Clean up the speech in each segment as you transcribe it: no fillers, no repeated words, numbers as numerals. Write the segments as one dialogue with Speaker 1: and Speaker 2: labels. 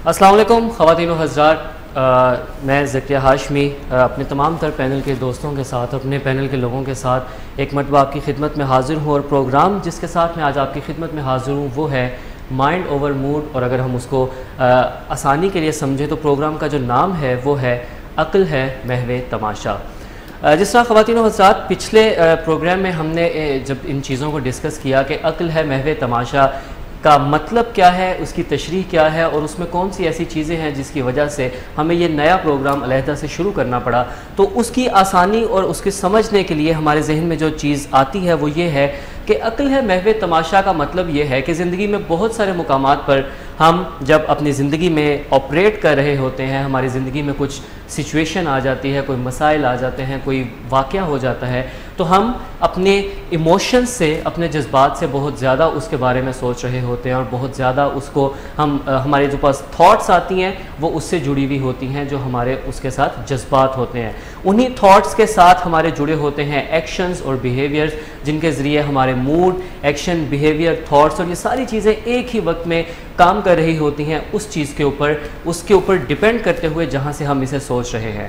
Speaker 1: السلام علیکم خواتین و حضرات، میں ذکریہ ہاشمی اپنے تمام تر پینل کے دوستوں کے ساتھ، اپنے پینل کے لوگوں کے ساتھ ایک مرتبہ آپ کی خدمت میں حاضر ہوں، اور پروگرام جس کے ساتھ میں آج آپ کی خدمت میں حاضر ہوں وہ ہے مائنڈ اوور موڈ، اور اگر ہم اس کو آسانی کے لیے سمجھیں تو پروگرام کا جو نام ہے وہ ہے عقل ہے محو تماشا۔ جس طرح خواتین و حضرات پچھلے پروگرام میں ہم نے جب ان چیزوں کو ڈسکس کیا کہ عقل ہے محو تماشا کا مطلب کیا ہے، اس کی تشریح کیا ہے، اور اس میں کون سی ایسی چیزیں ہیں جس کی وجہ سے ہمیں یہ نیا پروگرام علیحدہ سے شروع کرنا پڑا، تو اس کی آسانی اور اس کے سمجھنے کے لیے ہمارے ذہن میں جو چیز آتی ہے وہ یہ ہے کہ عقل ہے محو تماشا کا مطلب یہ ہے کہ زندگی میں بہت سارے مقامات پر ہم جب اپنی زندگی میں آپریٹ کر رہے ہوتے ہیں، ہماری زندگی میں کچھ سچویشن آ جاتی ہے، کوئی مسائل آ جاتے ہیں، کوئی واقعہ ہو جاتا ہے، تو ہم اپنے ایموشنز سے، اپنے جذبات سے بہت زیادہ اس کے بارے میں سوچ رہے ہوتے ہیں، اور بہت زیادہ اس کو ہمارے جو پاس تھاٹس آتی ہیں وہ اس سے جڑی ہوئی ہوتی ہیں، جو ہمارے اس کے ساتھ جذبات ہوتے ہیں۔ انہی تھاٹس کے ساتھ ہمارے جڑے ہوتے ہیں ایکشنز اور بیہیویئرز، جن کے ذریعے ہمارے موڈ، ایکشن، بیہیویئر، تھاٹس اور یہ ساری چیزیں ایک ہی وقت میں کام کر رہی ہوتی ہیں اس چیز کے اوپر، اس کے اوپر ڈیپینڈ کرتے ہوئے جہاں سے ہم اسے سوچ رہے ہیں۔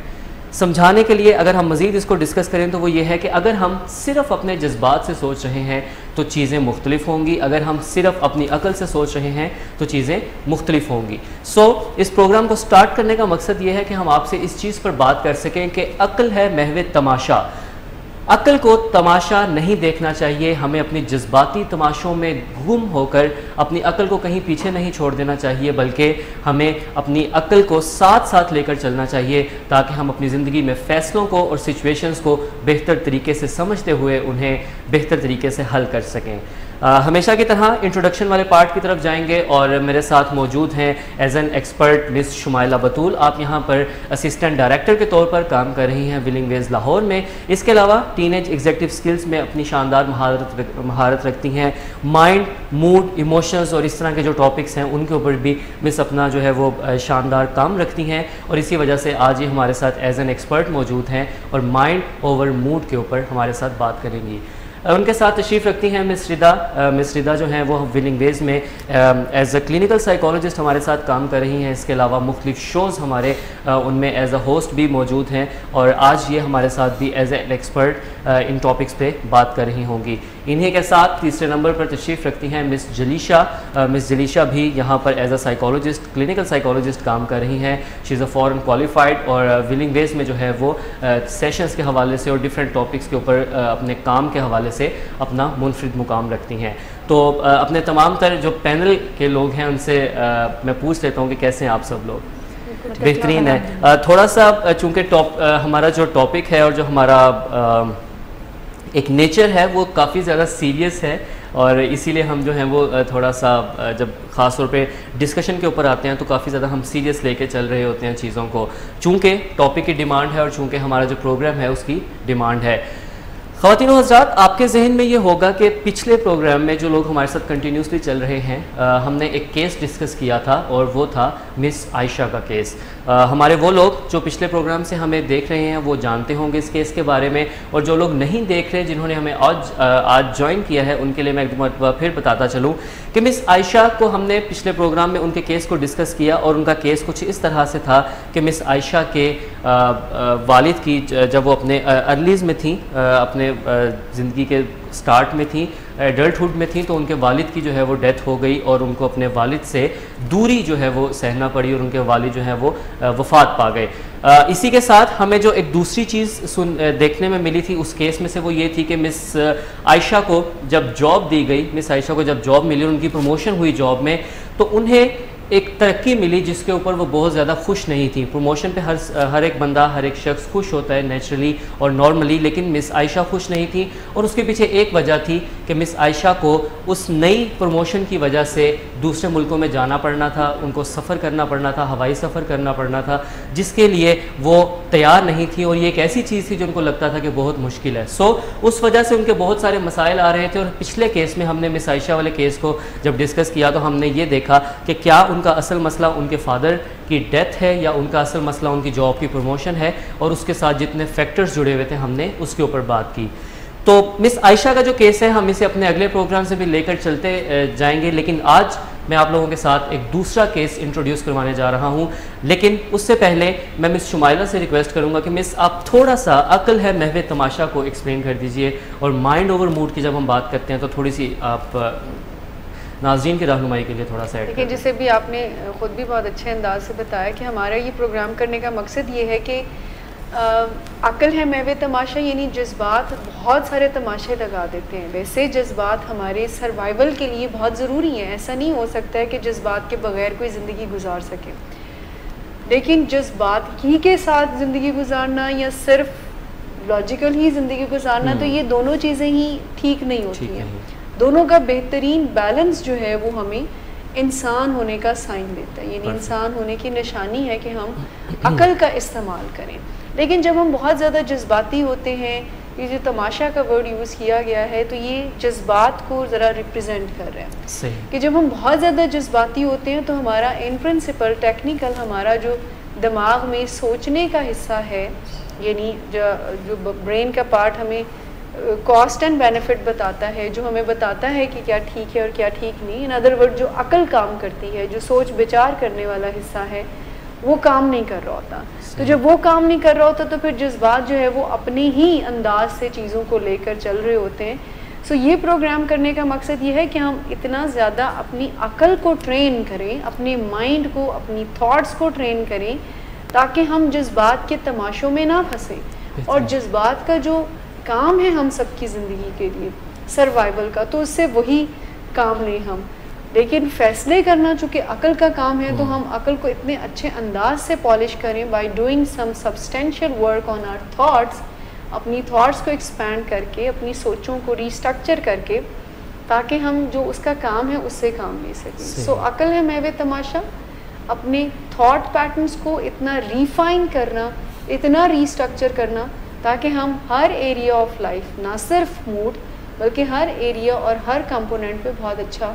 Speaker 1: سمجھانے کے لیے اگر ہم مزید اس کو ڈسکس کریں تو وہ یہ ہے کہ اگر ہم صرف اپنے جذبات سے سوچ رہے ہیں تو چیزیں مختلف ہوں گی، اگر ہم صرف اپنی عقل سے سوچ رہے ہیں تو چیزیں مختلف ہوں گی۔ اس پروگرام کو سٹارٹ کرنے کا مقصد یہ ہے کہ ہم آپ سے اس چیز پر بات کر سکیں کہ عقل ہے محو تماشا۔ عقل کو تماشا نہیں دیکھنا چاہیے، ہمیں اپنی جذباتی تماشوں میں گم ہو کر اپنی عقل کو کہیں پیچھے نہیں چھوڑ دینا چاہیے، بلکہ ہمیں اپنی عقل کو ساتھ ساتھ لے کر چلنا چاہیے تاکہ ہم اپنی زندگی میں فیصلوں کو اور سچویشنز کو بہتر طریقے سے سمجھتے ہوئے انہیں بہتر طریقے سے حل کر سکیں۔ ہمیشہ کی طرح انٹروڈکشن والے پارٹ کی طرف جائیں گے، اور میرے ساتھ موجود ہیں ایز این ایکسپرٹ مس شمائلہ بطول۔ آپ یہاں پر اسسٹنٹ ڈائریکٹر کے طور پر کام کر رہی ہیں ولنگ ویز لاہور میں۔ اس کے علاوہ ٹین ایج ایگزیکٹو سکلز میں اپنی شاندار مہارت رکھتی ہیں۔ مائنڈ، موڈ، ایموشنز اور اس طرح کے جو ٹاپکس ہیں ان کے اوپر بھی مس اپنا جو ہے وہ شاندار کام رکھتی ہیں، اور اسی وجہ سے آج یہ ہمارے ساتھ ایز این ایکسپرٹ موجود ہیں اور مائنڈ اوور موڈ کے اوپر ہمارے ساتھ بات کریں گی۔ ان کے ساتھ تشریف رکھتی ہیں مس ردا جو ہیں وہ ولنگ ویز میں ایز اے کلینکل سائیکالوجسٹ ہمارے ساتھ کام کر رہی ہیں۔ اس کے علاوہ مختلف شوز ہمارے ان میں ایز اے ہوسٹ بھی موجود ہیں، اور آج یہ ہمارے ساتھ بھی as a expert in topics پہ بات کر رہی ہوں گی۔ انہی کے ساتھ تیسرے نمبر پر تشریف رکھتی ہیں مس جلیشا بھی یہاں پر as a psychologist, clinical psychologist کام کر رہی ہیں۔ شی از اے فورن کوالیفائڈ، اور ولنگ ویز میں جو ہے وہ سیشنز کے حوالے سے اور ڈفرینٹ ٹاپکس کے اوپر اپنے کام کے حوالے سے اپنا منفرد مقام رکھتی ہیں۔ تو اپنے تمام تر جو پینل کے لوگ ہیں ان سے میں پوچھ لیتا ہوں کہ کیسے ہیں آپ سب لوگ؟ بہترین ہے۔ تھوڑا سا چونکہ ہمارا جو ٹاپک ہے اور جو ہمارا ایک نیچر ہے وہ کافی زیادہ سیریس ہے، اور اسی لیے ہم جو ہیں وہ تھوڑا سا جب خاص طور پہ ڈسکشن کے اوپر آتے ہیں تو کافی زیادہ ہم سیریس لے کے چل رہے ہوتے ہیں چیزوں کو، چونکہ ٹاپک کی ڈیمانڈ ہے اور چونکہ ہمارا جو پروگرام ہے اس کی ڈیمانڈ ہے۔ خواتین و حضرات، آپ کے ذہن میں یہ ہوگا کہ پچھلے پروگرام میں جو لوگ ہمارے ساتھ کنٹینیوسلی چل رہے ہیں، ہم نے ایک کیس ڈسکس کیا تھا، اور وہ تھا مس عائشہ کا کیس۔ ہمارے وہ لوگ جو پچھلے پروگرام سے ہمیں دیکھ رہے ہیں وہ جانتے ہوں گے اس کیس کے بارے میں، اور جو لوگ نہیں دیکھ رہے، جنہوں نے ہمیں آج جوائن کیا ہے، ان کے لیے میں ایک مرتبہ پھر بتاتا چلوں کہ مس عائشہ کو ہم نے پچھلے پروگرام میں ان کے کیس کو ڈسکس کیا، اور ان کا کیس کچھ اس طرح سے تھا کہ مس عائشہ کے والد کی جب وہ اپنے ارلیز میں تھیں، اپنے زندگی کے سٹارٹ میں تھیں، ایڈلٹہڈ میں تھیں، تو ان کے والد کی جو ہے وہ ڈیتھ ہو گئی، اور ان کو اپنے والد سے دوری جو ہے وہ سہنا پڑی، اور ان کے والد جو ہیں وہ وفات پا گئے۔ اسی کے ساتھ ہمیں جو ایک دوسری چیز دیکھنے میں ملی تھی اس کیس میں سے وہ یہ تھی کہ مس عائشہ کو جب جاب دی گئی، مس عائشہ کو جب جاب ملی اور ان کی پروموشن ہوئی جاب میں، تو انہیں ایک ترقی ملی جس کے اوپر وہ بہت زیادہ خوش نہیں تھی۔ پروموشن پہ ہر ایک بندہ، ہر ایک شخص خوش ہوتا ہے نیچرلی اور نارملی، لیکن مس عائشہ خوش نہیں تھی، اور اس کے پیچھے ایک وجہ تھی کہ مس عائشہ کو اس نئی پروموشن کی وجہ سے دوسرے ملکوں میں جانا پڑنا تھا، ان کو سفر کرنا پڑنا تھا، ہوائی سفر کرنا پڑنا تھا، جس کے لیے وہ تیار نہیں تھی، اور یہ ایک ایسی چیز تھی جو ان کو لگتا تھا کہ بہت مشکل ہے۔ اس وجہ سے ان کے بہت سارے مسائل آ رہے تھے، اور پچھلے کیس میں ہم نے مس عائشہ والے کیس کو جب ڈسکس کیا تو ہم نے یہ دیکھا کہ کیا ان کا اصل مسئلہ ان کے فادر کی ڈیتھ ہے، یا ان کا اصل مسئلہ ان کی جاب کی پروموشن ہے، اور اس کے ساتھ جتنے فیکٹرز جڑے ہوئے تھے ہم نے اس کے اوپر بات کی۔ تو مس عائشہ کا جو کیس ہے ہم اسے اپنے اگلے پروگرام سے بھی لے کر چلتے جائیں گے، لیکن آج میں آپ لوگوں کے ساتھ ایک دوسرا کیس انٹروڈیوس کروانے جا رہا ہوں، لیکن اس سے پہلے میں مس شمائلہ سے ریکویسٹ کروں گا کہ مس آپ تھوڑا سا عقل ہے محو تماشا کو ایکسپلین کر دیجئے، اور مائنڈ اوور موڈ کی جب ہم بات کرتے ہیں تو تھوڑی سی آپ ناظرین کی رہنمائی کے لیے تھوڑا سا
Speaker 2: دیکھیں، جسے بھی آپ نے خود بھی بہت اچھے انداز سے بتایا کہ ہمارا یہ پروگرام کرنے کا مقصد یہ ہے کہ عقل ہے محو تماشا، یعنی جذبات بہت سارے تماشے لگا دیتے ہیں. ویسے جذبات ہمارے سروائیول کے لیے بہت ضروری ہیں، ایسا نہیں ہو سکتا ہے کہ جذبات کے بغیر کوئی زندگی گزار سکے، لیکن جذبات ہی کے ساتھ زندگی گزارنا یا صرف لاجیکل ہی زندگی گزارنا تو یہ دونوں چیزیں ہی ٹھیک نہیں ہوتی ہیں. دونوں کا بہترین بیلنس جو ہے وہ ہمیں انسان ہونے کا سائن دیتا ہے، یعنی انسان ہونے کی نشانی ہے کہ ہم عقل کا استعمال کریں. لیکن جب ہم بہت زیادہ جذباتی ہوتے ہیں، یہ جو تماشا کا ورڈ یوز کیا گیا ہے تو یہ جذبات کو ذرا ریپریزنٹ کر رہا ہے کہ جب ہم بہت زیادہ جذباتی ہوتے ہیں تو ہمارا ان پرنسپل ٹیکنیکل ہمارا جو دماغ میں سوچنے کا حصہ ہے، یعنی جو برین کا پارٹ ہمیں کاسٹ اینڈ بینیفٹ بتاتا ہے، جو ہمیں بتاتا ہے کہ کیا ٹھیک ہے اور کیا ٹھیک نہیں، ان ادر ورڈ جو عقل کام کرتی ہے، جو سوچ بچار کرنے والا حصہ ہے، وہ کام نہیں کر رہا ہوتا. تو جب وہ کام نہیں کر رہا ہوتا تو پھر جذبات جو ہے وہ اپنے ہی انداز سے چیزوں کو لے کر چل رہے ہوتے ہیں. سو یہ پروگرام کرنے کا مقصد یہ ہے کہ ہم اتنا زیادہ اپنی عقل کو ٹرین کریں، اپنے مائنڈ کو، اپنی تھاٹس کو ٹرین کریں، تاکہ ہم جذبات کے تماشوں میں نہ پھنسیں. اور جذبات کا جو کام ہے ہم سب کی زندگی کے لیے سروائیول کا، تو اس سے وہی کام لیں ہم. لیکن فیصلے کرنا چونکہ عقل کا کام ہے تو ہم عقل کو اتنے اچھے انداز سے پالش کریں by doing some substantial work on our thoughts, اپنی تھاٹس کو ایکسپینڈ کر کے، اپنی سوچوں کو ریسٹرکچر کر کے، تاکہ ہم جو اس کا کام ہے اس سے کام لے سکیں. سو عقل ہے محو تماشا، اپنے تھاٹ پیٹرنس کو اتنا ریفائن کرنا، اتنا ریسٹرکچر کرنا تاکہ ہم ہر ایریا آف لائف، نہ صرف موڈ بلکہ ہر ایریا اور ہر کمپوننٹ پہ بہت اچھا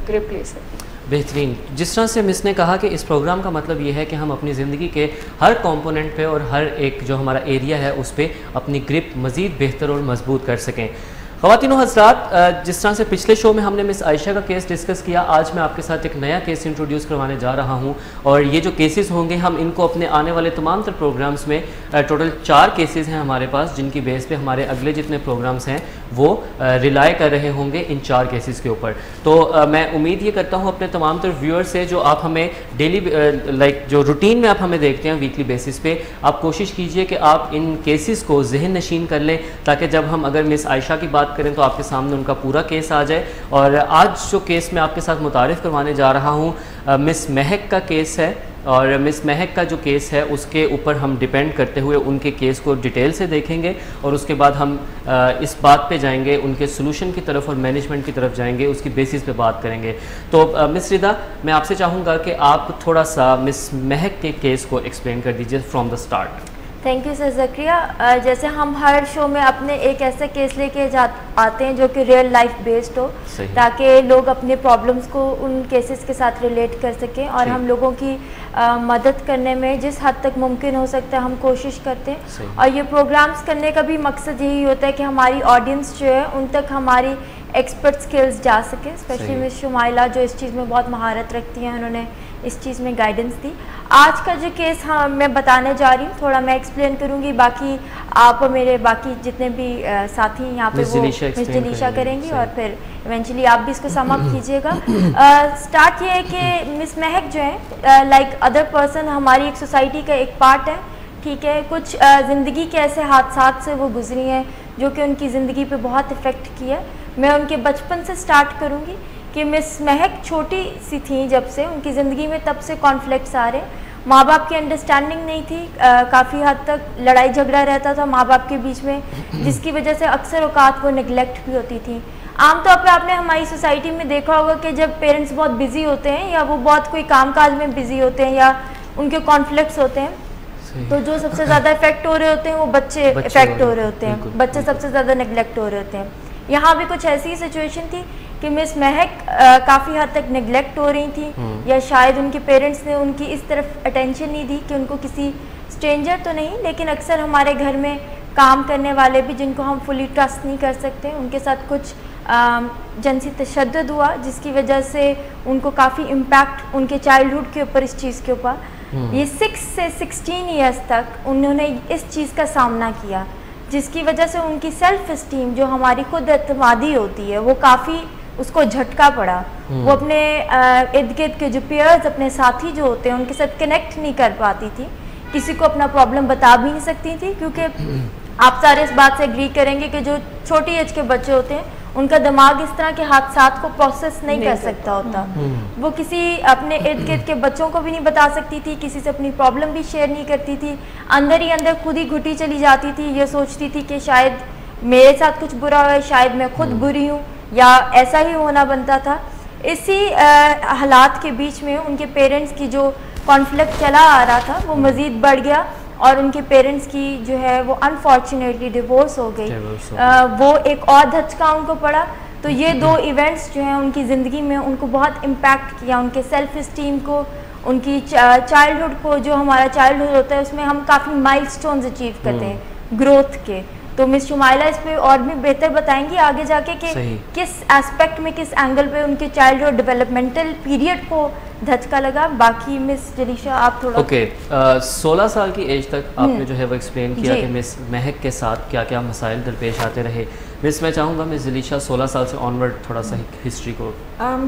Speaker 2: گرپ لے سکیں.
Speaker 1: بہترین. جس طرح سے مس نے کہا کہ اس پروگرام کا مطلب یہ ہے کہ ہم اپنی زندگی کے ہر کمپوننٹ پہ اور ہر ایک جو ہمارا ایریا ہے اس پہ اپنی گرپ مزید بہتر اور مضبوط کر سکیں. خواتین و حضرات، جس طرح سے پچھلے شو میں ہم نے مس عائشہ کا کیس ڈسکس کیا، آج میں آپ کے ساتھ ایک نیا کیس انٹروڈیوس کروانے جا رہا ہوں، اور یہ جو کیسز ہوں گے ہم ان کو اپنے آنے والے تمام تر پروگرامز میں، ٹوٹل 4 کیسز ہیں ہمارے پاس، جن کی بیس پہ ہمارے اگلے جتنے پروگرامز ہیں وہ ریلائی کر رہے ہوں گے ان 4 کیسز کے اوپر. تو میں امید یہ کرتا ہوں اپنے تمام تر ویور سے، جو آپ ہمیں ڈیلی جو روٹین میں آپ ہمیں دیکھتے ہیں ویکلی بیسس پہ، آپ کوشش کیجئے کہ آپ ان کیسز کو ذہن نشین کر لیں، تاکہ جب ہم اگر مس عائشہ کی بات کریں تو آپ کے سامنے ان کا پورا کیس آ جائے. اور آج جو کیس میں آپ کے ساتھ متعارف کروانے جا رہا ہوں مس مہک کا کیس ہے، اور مس مہک کا جو کیس ہے اس کے اوپر ہم ڈیپینڈ کرتے ہوئے ان کے کیس کو ڈیٹیل سے دیکھیں گے، اور اس کے بعد ہم اس بات پہ جائیں گے، ان کے سلوشن کی طرف اور مینجمنٹ کی طرف جائیں گے، اس کی بیسس پہ بات کریں گے. تو مس ردا، میں آپ سے چاہوں گا کہ آپ تھوڑا سا مس مہک کے کیس کو ایکسپلین کر دیجیے from the start.
Speaker 3: Thank you sir Zakaria. جیسے ہم ہر شو میں اپنے ایک ایسا کیس لے کے آتے ہیں جو کہ ریئل لائف بیسڈ ہو، تاکہ لوگ اپنے پرابلمس کو ان کیسز کے ساتھ ریلیٹ کر سکیں، اور ہم لوگوں کی مدد کرنے میں جس حد تک ممکن ہو سکتا ہے ہم کوشش کرتے ہیں. اور یہ پروگرامز کرنے کا بھی مقصد یہی ہوتا ہے کہ ہماری آڈینس جو ہے ان تک ہماری ایکسپرٹ سکلز جا سکے، اسپیشلی مس شمائلہ جو اس چیز میں بہت مہارت رکھتی ہیں، انہوں نے اس چیز میں گائیڈنس دی. آج کا جو کیس میں بتانے جا رہی ہوں تھوڑا میں ایکسپلین کروں گی، باقی آپ میرے باقی جتنے بھی ساتھی یہاں پہ وہ مس جلیشا کریں گی، اور پھر ایونچولی آپ بھی اس کو سم اپ کیجیے گا. اسٹارٹ یہ ہے کہ مس مہک جو ہے لائک ادر پرسن ہماری ایک سوسائٹی کا ایک پارٹ ہے، ٹھیک ہے. کچھ زندگی کے ایسے حادثات سے وہ گزری ہیں جو کہ ان کی زندگی پہ بہت افیکٹ کیا. میں ان کے بچپن سے اسٹارٹ کروں گی کہ مس مہک چھوٹی سی تھیں جب سے، ان کی زندگی میں تب سے کانفلکٹس آ رہے. ماں باپ کی انڈرسٹینڈنگ نہیں تھی، کافی حد تک لڑائی جھگڑا رہتا تھا ماں باپ کے بیچ میں، جس کی وجہ سے اکثر اوقات وہ نگلیکٹ بھی ہوتی تھی. عام طور پہ آپ نے ہماری سوسائٹی میں دیکھا ہوگا کہ جب پیرنٹس بہت بزی ہوتے ہیں یا وہ بہت کوئی کام کاج میں بزی ہوتے ہیں یا ان کے کانفلکٹس ہوتے ہیں، تو جو سب سے زیادہ افیکٹ ہو رہے ہوتے ہیں وہ بچے افیکٹ ہو رہے ہوتے ہیں، بچے سب سے زیادہ نگلیکٹ ہو رہے ہوتے ہیں. یہاں بھی کچھ ایسی سچویشن تھی کہ مس مہک کافی حد تک نگلیکٹ ہو رہی تھیں، یا شاید ان کے پیرنٹس نے ان کی اس طرف اٹینشن نہیں دی کہ ان کو کسی اسٹرینجر تو نہیں، لیکن اکثر ہمارے گھر میں کام کرنے والے بھی جن کو ہم فلی ٹرسٹ نہیں کر سکتے، ان کے ساتھ کچھ جنسی تشدد ہوا جس کی وجہ سے ان کو کافی امپیکٹ ان کے چائلڈہڈ کے اوپر اس چیز کے اوپر یہ 6 سے 16 ایئرس تک انہوں نے اس چیز کا سامنا کیا جس کی وجہ سے ان کی سیلف اسٹیم جو ہماری خود اعتمادی ہوتی ہے وہ کافی اس کو جھٹکا پڑا. وہ اپنے ارد گرد کے جو پیئرز اپنے ساتھی جو ہوتے ہیں ان کے ساتھ کنیکٹ نہیں کر پاتی تھی, کسی کو اپنا پرابلم بتا بھی نہیں سکتی تھی کیونکہ آپ سارے اس بات سے ایگری کریں گے کہ جو چھوٹی ایج کے بچے ہوتے ہیں ان کا دماغ اس طرح کے حادثات کو پروسیس نہیں کر سکتا ہوتا. وہ کسی اپنے ارد گرد کے بچوں کو بھی نہیں بتا سکتی تھی, کسی سے اپنی پرابلم بھی شیئر نہیں کرتی تھی, اندر ہی اندر خود ہی گھٹی چلی جاتی تھی, یہ سوچتی تھی کہ شاید میرے ساتھ کچھ برا ہوا ہے, شاید میں خود بری ہوں یا ایسا ہی ہونا بنتا تھا. اسی حالات کے بیچ میں ان کے پیرنٹس کی جو کانفلکٹ چلا آ رہا تھا وہ مزید بڑھ گیا اور ان کے پیرنٹس کی جو ہے وہ انفارچونیٹلی ڈیورس ہو گئی. وہ ایک اور دھچکا ان کو پڑا. تو یہ دو ایونٹس جو ہیں ان کی زندگی میں ان کو بہت امپیکٹ کیا, ان کے سیلف اسٹیم کو, ان کی چائلڈہڈ کو. جو ہمارا چائلڈہڈ ہوتا ہے اس میں ہم کافی مائل سٹونز اچیو کرتے ہیں گروتھ کے. تو مس شمائلہ اس پہ اور بھی بہتر بتائیں گی آگے جا کے کہ کس اسپیکٹ میں, کس اینگل پہ ان کے چائلڈہڈ ڈیولپمنٹل پیریڈ کو دھچکا لگا. باقی مس جلیشہ آپ تھوڑا
Speaker 1: 16 سال کی ایج تک آپ نے جو ہے وہ ایکسپلین کیا کہ مس مہک کے ساتھ کیا کیا مسائل درپیش آتے رہے. مس میں چاہوں گا مس جلیشہ 16 سال سے آنورڈ تھوڑا سا ہسٹری کو.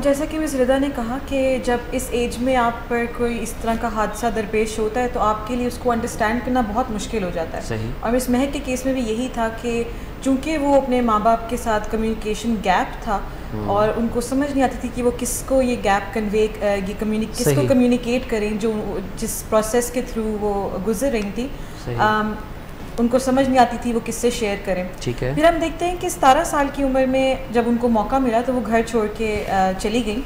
Speaker 4: جیسا کہ مس رضا نے کہا کہ جب اس ایج میں آپ پر کوئی اس طرح کا حادثہ درپیش ہوتا ہے تو آپ کے لیے اس کو انڈرسٹینڈ کرنا بہت مشکل ہو جاتا ہے. اور مس مہک کے کیس میں بھی یہی تھا کہ چونکہ وہ اپنے ماں باپ کے ساتھ کمیونیکیشن گیپ تھا اور ان کو سمجھ نہیں آتی تھی کہ وہ کس کو یہ گیپ کس کو کمیونیکیٹ کریں جو جس پروسیس کے تھرو وہ گزر رہی تھی, ان کو سمجھ نہیں آتی تھی وہ کس سے شیئر کریں. پھر ہم دیکھتے ہیں کہ 17 سال کی عمر میں جب ان کو موقع ملا تو وہ گھر چھوڑ کے چلی گئیں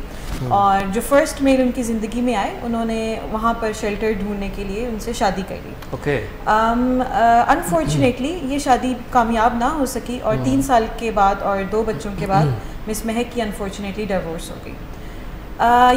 Speaker 4: اور جو فرسٹ میل ان کی زندگی میں آئے انہوں نے وہاں پر شیلٹر ڈھونڈنے کے لیے ان سے شادی کر لی. انفارچونیٹلی یہ شادی کامیاب نہ ہو سکی اور 3 سال کے بعد اور 2 بچوں کے بعد مس مہک کی انفارچونیٹلی ڈیورس ہو گئی.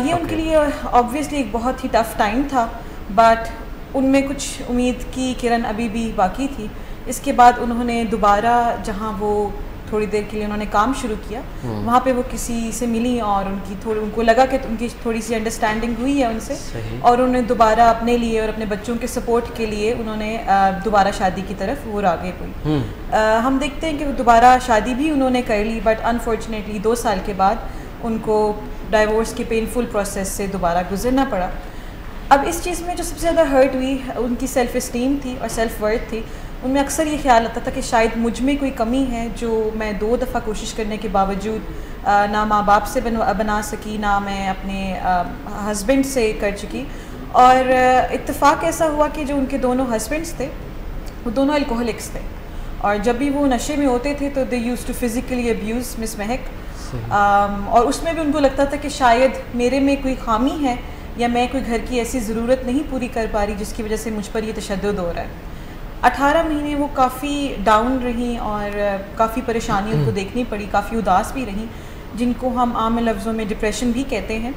Speaker 4: یہ ان کے لیے آبویسلی ایک بہت ہی ٹف ٹائم تھا, بٹ ان میں کچھ امید کی کرن ابھی بھی باقی تھی. اس کے بعد انہوں نے دوبارہ جہاں وہ تھوڑی دیر کے لیے انہوں نے کام شروع کیا وہاں پہ وہ کسی سے ملی اور ان کو لگا کہ ان کی تھوڑی سی انڈرسٹینڈنگ ہوئی ہے ان سے, اور انہوں نے دوبارہ اپنے لیے اور اپنے بچوں کے سپورٹ کے لیے انہوں نے دوبارہ شادی کی طرف وہ آگے ہوئی. ہم دیکھتے ہیں کہ وہ دوبارہ شادی بھی انہوں نے کر لی, بٹ انفارچونیٹلی 2 سال کے بعد ان کو ڈائیورس کی پینفل پروسیس سے دوبارہ گزرنا پڑا. اب اس چیز میں جو سب سے زیادہ ہرٹ ہوئی ان کی سیلف اسٹیم تھی اور سیلف ورتھ تھی. ان میں اکثر یہ خیال آتا تھا کہ شاید مجھ میں کوئی کمی ہے جو میں 2 دفعہ کوشش کرنے کے باوجود نہ ماں باپ سے بنا سکی, نہ میں اپنے ہسبینڈ سے کر چکی. اور اتفاق ایسا ہوا کہ جو ان کے دونوں ہسبینڈس تھے وہ دونوں الکوہلکس تھے, اور جب بھی وہ نشے میں ہوتے تھے تو they use to physically abuse مس مہک. اور اس میں بھی ان کو لگتا تھا کہ شاید میرے میں کوئی خامی ہے یا میں کوئی گھر کی ایسی ضرورت نہیں پوری کر پا رہی جس کی وجہ سے مجھ پر یہ تشدد ہو رہا ہے. 18 مہینے وہ کافی ڈاؤن رہیں اور کافی پریشانی ان کو دیکھنی پڑی, کافی اداس بھی رہیں, جن کو ہم عام لفظوں میں ڈپریشن بھی کہتے ہیں.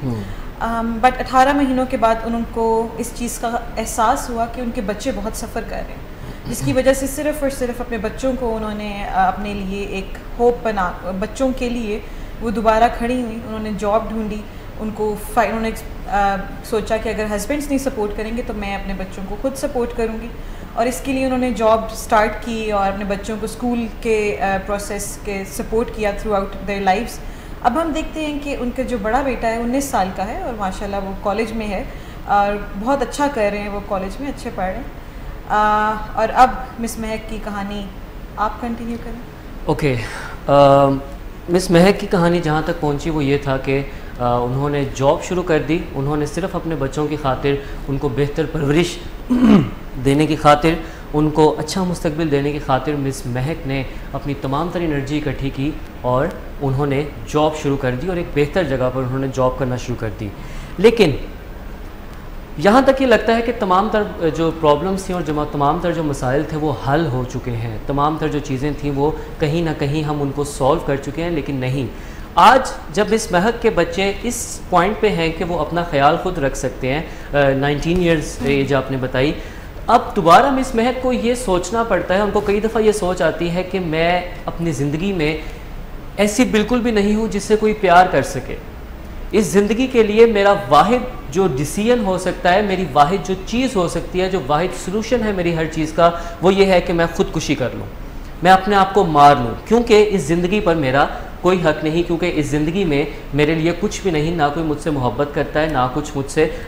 Speaker 4: بٹ 18 مہینوں کے بعد ان کو اس چیز کا احساس ہوا کہ ان کے بچے بہت سفر کر رہے ہیں, جس کی وجہ سے صرف اور صرف اپنے بچوں کو انہوں نے اپنے لیے ایک ہوپ بنا, بچوں کے لیے وہ دوبارہ کھڑی ہوئی. انہوں نے جاب ڈھونڈی, انہوں نے سوچا کہ اگر ہسبینڈس نہیں سپورٹ کریں گے تو میں اپنے بچوں کو خود سپورٹ کروں گی, اور اس کے لیے انہوں نے جاب سٹارٹ کی اور اپنے بچوں کو اسکول کے پروسیس کے سپورٹ کیا تھرو آؤٹ دیئر لائفس. اب ہم دیکھتے ہیں کہ ان کا جو بڑا بیٹا ہے 19 سال کا ہے اور ماشاء اللہ وہ کالج میں ہے اور بہت اچھا کر رہے ہیں, وہ کالج میں اچھے پڑھ رہے ہیں. اور اب مس مہک کی کہانی آپ کنٹینیو کریں.
Speaker 1: مس مہک کی کہانی جہاں تک پہنچی وہ یہ تھا کہ انہوں نے جاب شروع کر دی. انہوں نے صرف اپنے بچوں کی خاطر, ان کو بہتر پرورش دینے کی خاطر, ان کو اچھا مستقبل دینے کی خاطر مس مہک نے اپنی تمام تر انرجی اکٹھی کی اور انہوں نے جاب شروع کر دی اور ایک بہتر جگہ پر انہوں نے جاب کرنا شروع کر دی. لیکن یہاں تک یہ لگتا ہے کہ تمام تر جو پرابلمس تھیں اور تمام تر جو مسائل تھے وہ حل ہو چکے ہیں, تمام تر جو چیزیں تھیں وہ کہیں نہ کہیں ہم ان کو سولو کر چکے ہیں. لیکن نہیں, آج جب مس مہک کے بچے اس پوائنٹ پہ ہیں کہ وہ اپنا خیال خود رکھ سکتے ہیں, 19 ایئرس ایج آپ نے بتائی, اب دوبارہ مس مہک کو یہ سوچنا پڑتا ہے, ان کو کئی دفعہ یہ سوچ آتی ہے کہ میں اپنی زندگی میں ایسی بالکل بھی نہیں ہوں جس سے کوئی پیار کر سکے. اس زندگی کے لیے میرا واحد جو ڈیسیژن ہو سکتا ہے, میری واحد جو چیز ہو سکتی ہے, جو واحد سلوشن ہے میری ہر چیز کا, وہ یہ ہے کہ میں خودکشی کر لوں, میں اپنے آپ کو مار لوں, کیونکہ اس زندگی پر میرا کوئی حق نہیں, کیونکہ اس زندگی میں میرے لیے کچھ بھی نہیں, نہ کوئی مجھ سے محبت کرتا ہے,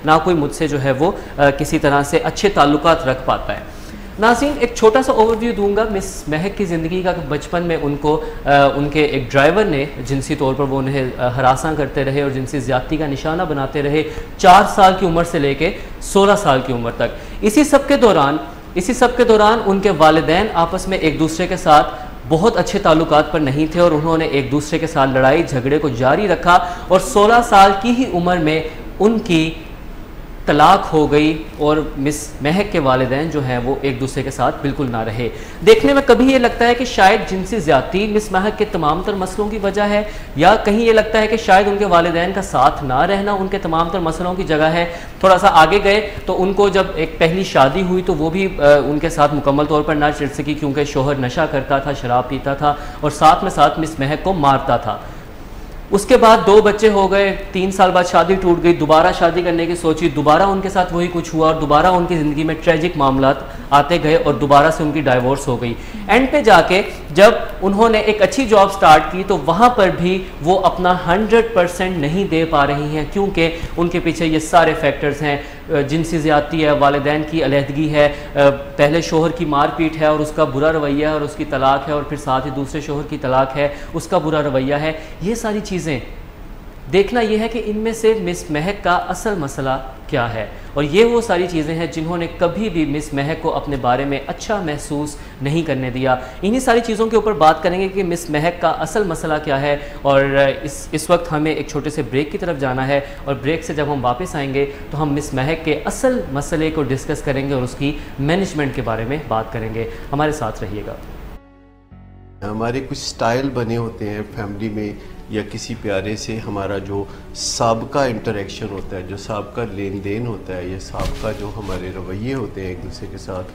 Speaker 1: نہ کوئی مجھ سے جو ہے وہ کسی طرح سے اچھے تعلقات رکھ پاتا ہے. ناظرین, ایک چھوٹا سا اوور ویو دوں گا مس مہک کی زندگی کا. بچپن میں ان کے ایک ڈرائیور نے جنسی طور پر وہ انہیں ہراساں کرتے رہے اور جنسی زیادتی کا نشانہ بناتے رہے 4 سال کی عمر سے لے کے 16 سال کی عمر تک. اسی سب کے دوران ان کے والدین آپس میں ایک دوسرے کے ساتھ بہت اچھے تعلقات پر نہیں تھے, اور انہوں نے ایک دوسرے کے ساتھ لڑائی جھگڑے کو جاری رکھا, اور 16 سال کی ہی عمر میں ان کی طلاق ہو گئی, اور مس مہک کے والدین جو ہیں وہ ایک دوسرے کے ساتھ بالکل نہ رہے. دیکھنے میں کبھی یہ لگتا ہے کہ شاید جنسی زیادتی مس مہک کے تمام تر مسئلوں کی وجہ ہے, یا کہیں یہ لگتا ہے کہ شاید ان کے والدین کا ساتھ نہ رہنا ان کے تمام تر مسئلوں کی جگہ ہے. تھوڑا سا آگے گئے تو ان کو جب ایک پہلی شادی ہوئی تو وہ بھی ان کے ساتھ مکمل طور پر نہ چل سکی, کیونکہ شوہر نشہ کرتا تھا, شراب پیتا تھا, اور ساتھ میں ساتھ مس مہک کو مارتا تھا. اس کے بعد 2 بچے ہو گئے, 3 سال بعد شادی ٹوٹ گئی, دوبارہ شادی کرنے کی سوچی, دوبارہ ان کے ساتھ وہی کچھ ہوا, اور دوبارہ ان کی زندگی میں ٹریجک معاملات آتے گئے, اور دوبارہ سے ان کی ڈائیورس ہو گئی. اینڈ پہ جا کے جب انہوں نے ایک اچھی جاب سٹارٹ کی تو وہاں پر بھی وہ اپنا 100% نہیں دے پا رہی ہیں, کیونکہ ان کے پیچھے یہ سارے فیکٹرز ہیں. جنسی زیادتی ہے, والدین کی علیحدگی ہے, پہلے شوہر کی مار پیٹ ہے اور اس کا برا رویہ ہے, اور اس کی طلاق ہے, اور پھر ساتھ ہی دوسرے شوہر کی طلاق ہے, اس کا برا رویہ ہے. یہ ساری چیزیں دیکھنا یہ ہے کہ ان میں سے مس مہک کا اصل مسئلہ کیا ہے, اور یہ وہ ساری چیزیں ہیں جنہوں نے کبھی بھی مس مہک کو اپنے بارے میں اچھا محسوس نہیں کرنے دیا. انہی ساری چیزوں کے اوپر بات کریں گے کہ مس مہک کا اصل مسئلہ کیا ہے, اور اس وقت ہمیں ایک چھوٹے سے بریک کی طرف جانا ہے, اور بریک سے جب ہم واپس آئیں گے تو ہم مس مہک کے اصل مسئلے کو ڈسکس کریں گے اور اس کی مینجمنٹ کے بارے میں بات کریں گے. ہمارے ساتھ رہیے گا.
Speaker 5: ہمارے کچھ سٹائل بنے ہوتے ہیں فیملی میں, یا کسی پیارے سے ہمارا جو سابقہ انٹریکشن ہوتا ہے, جو سابقہ لین دین ہوتا ہے, یا سابقہ جو ہمارے رویے ہوتے ہیں ایک دوسرے کے ساتھ,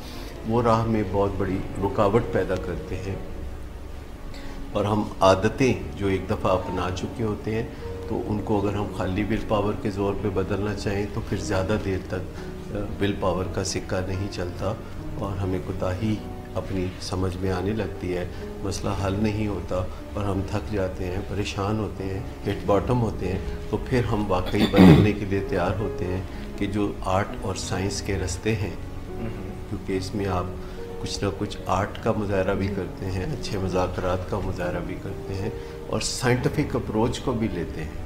Speaker 5: وہ راہ میں بہت بڑی رکاوٹ پیدا کرتے ہیں. اور ہم عادتیں جو ایک دفعہ اپنا چکے ہوتے ہیں, تو ان کو اگر ہم خالی ول پاور کے زور پہ بدلنا چاہیں تو پھر زیادہ دیر تک ول پاور کا سکہ نہیں چلتا, اور ہمیں کوتاہی اپنی سمجھ میں آنے لگتی ہے, مسئلہ حل نہیں ہوتا, اور ہم تھک جاتے ہیں, پریشان ہوتے ہیں, ہٹ باٹم ہوتے ہیں. تو پھر ہم واقعی بدلنے کے لیے تیار ہوتے ہیں کہ جو آرٹ اور سائنس کے رستے ہیں, کیونکہ اس میں آپ کچھ نہ کچھ آرٹ کا مظاہرہ بھی کرتے ہیں, اچھے مذاکرات کا مظاہرہ بھی کرتے ہیں, اور سائنٹیفک اپروچ کو بھی لیتے ہیں,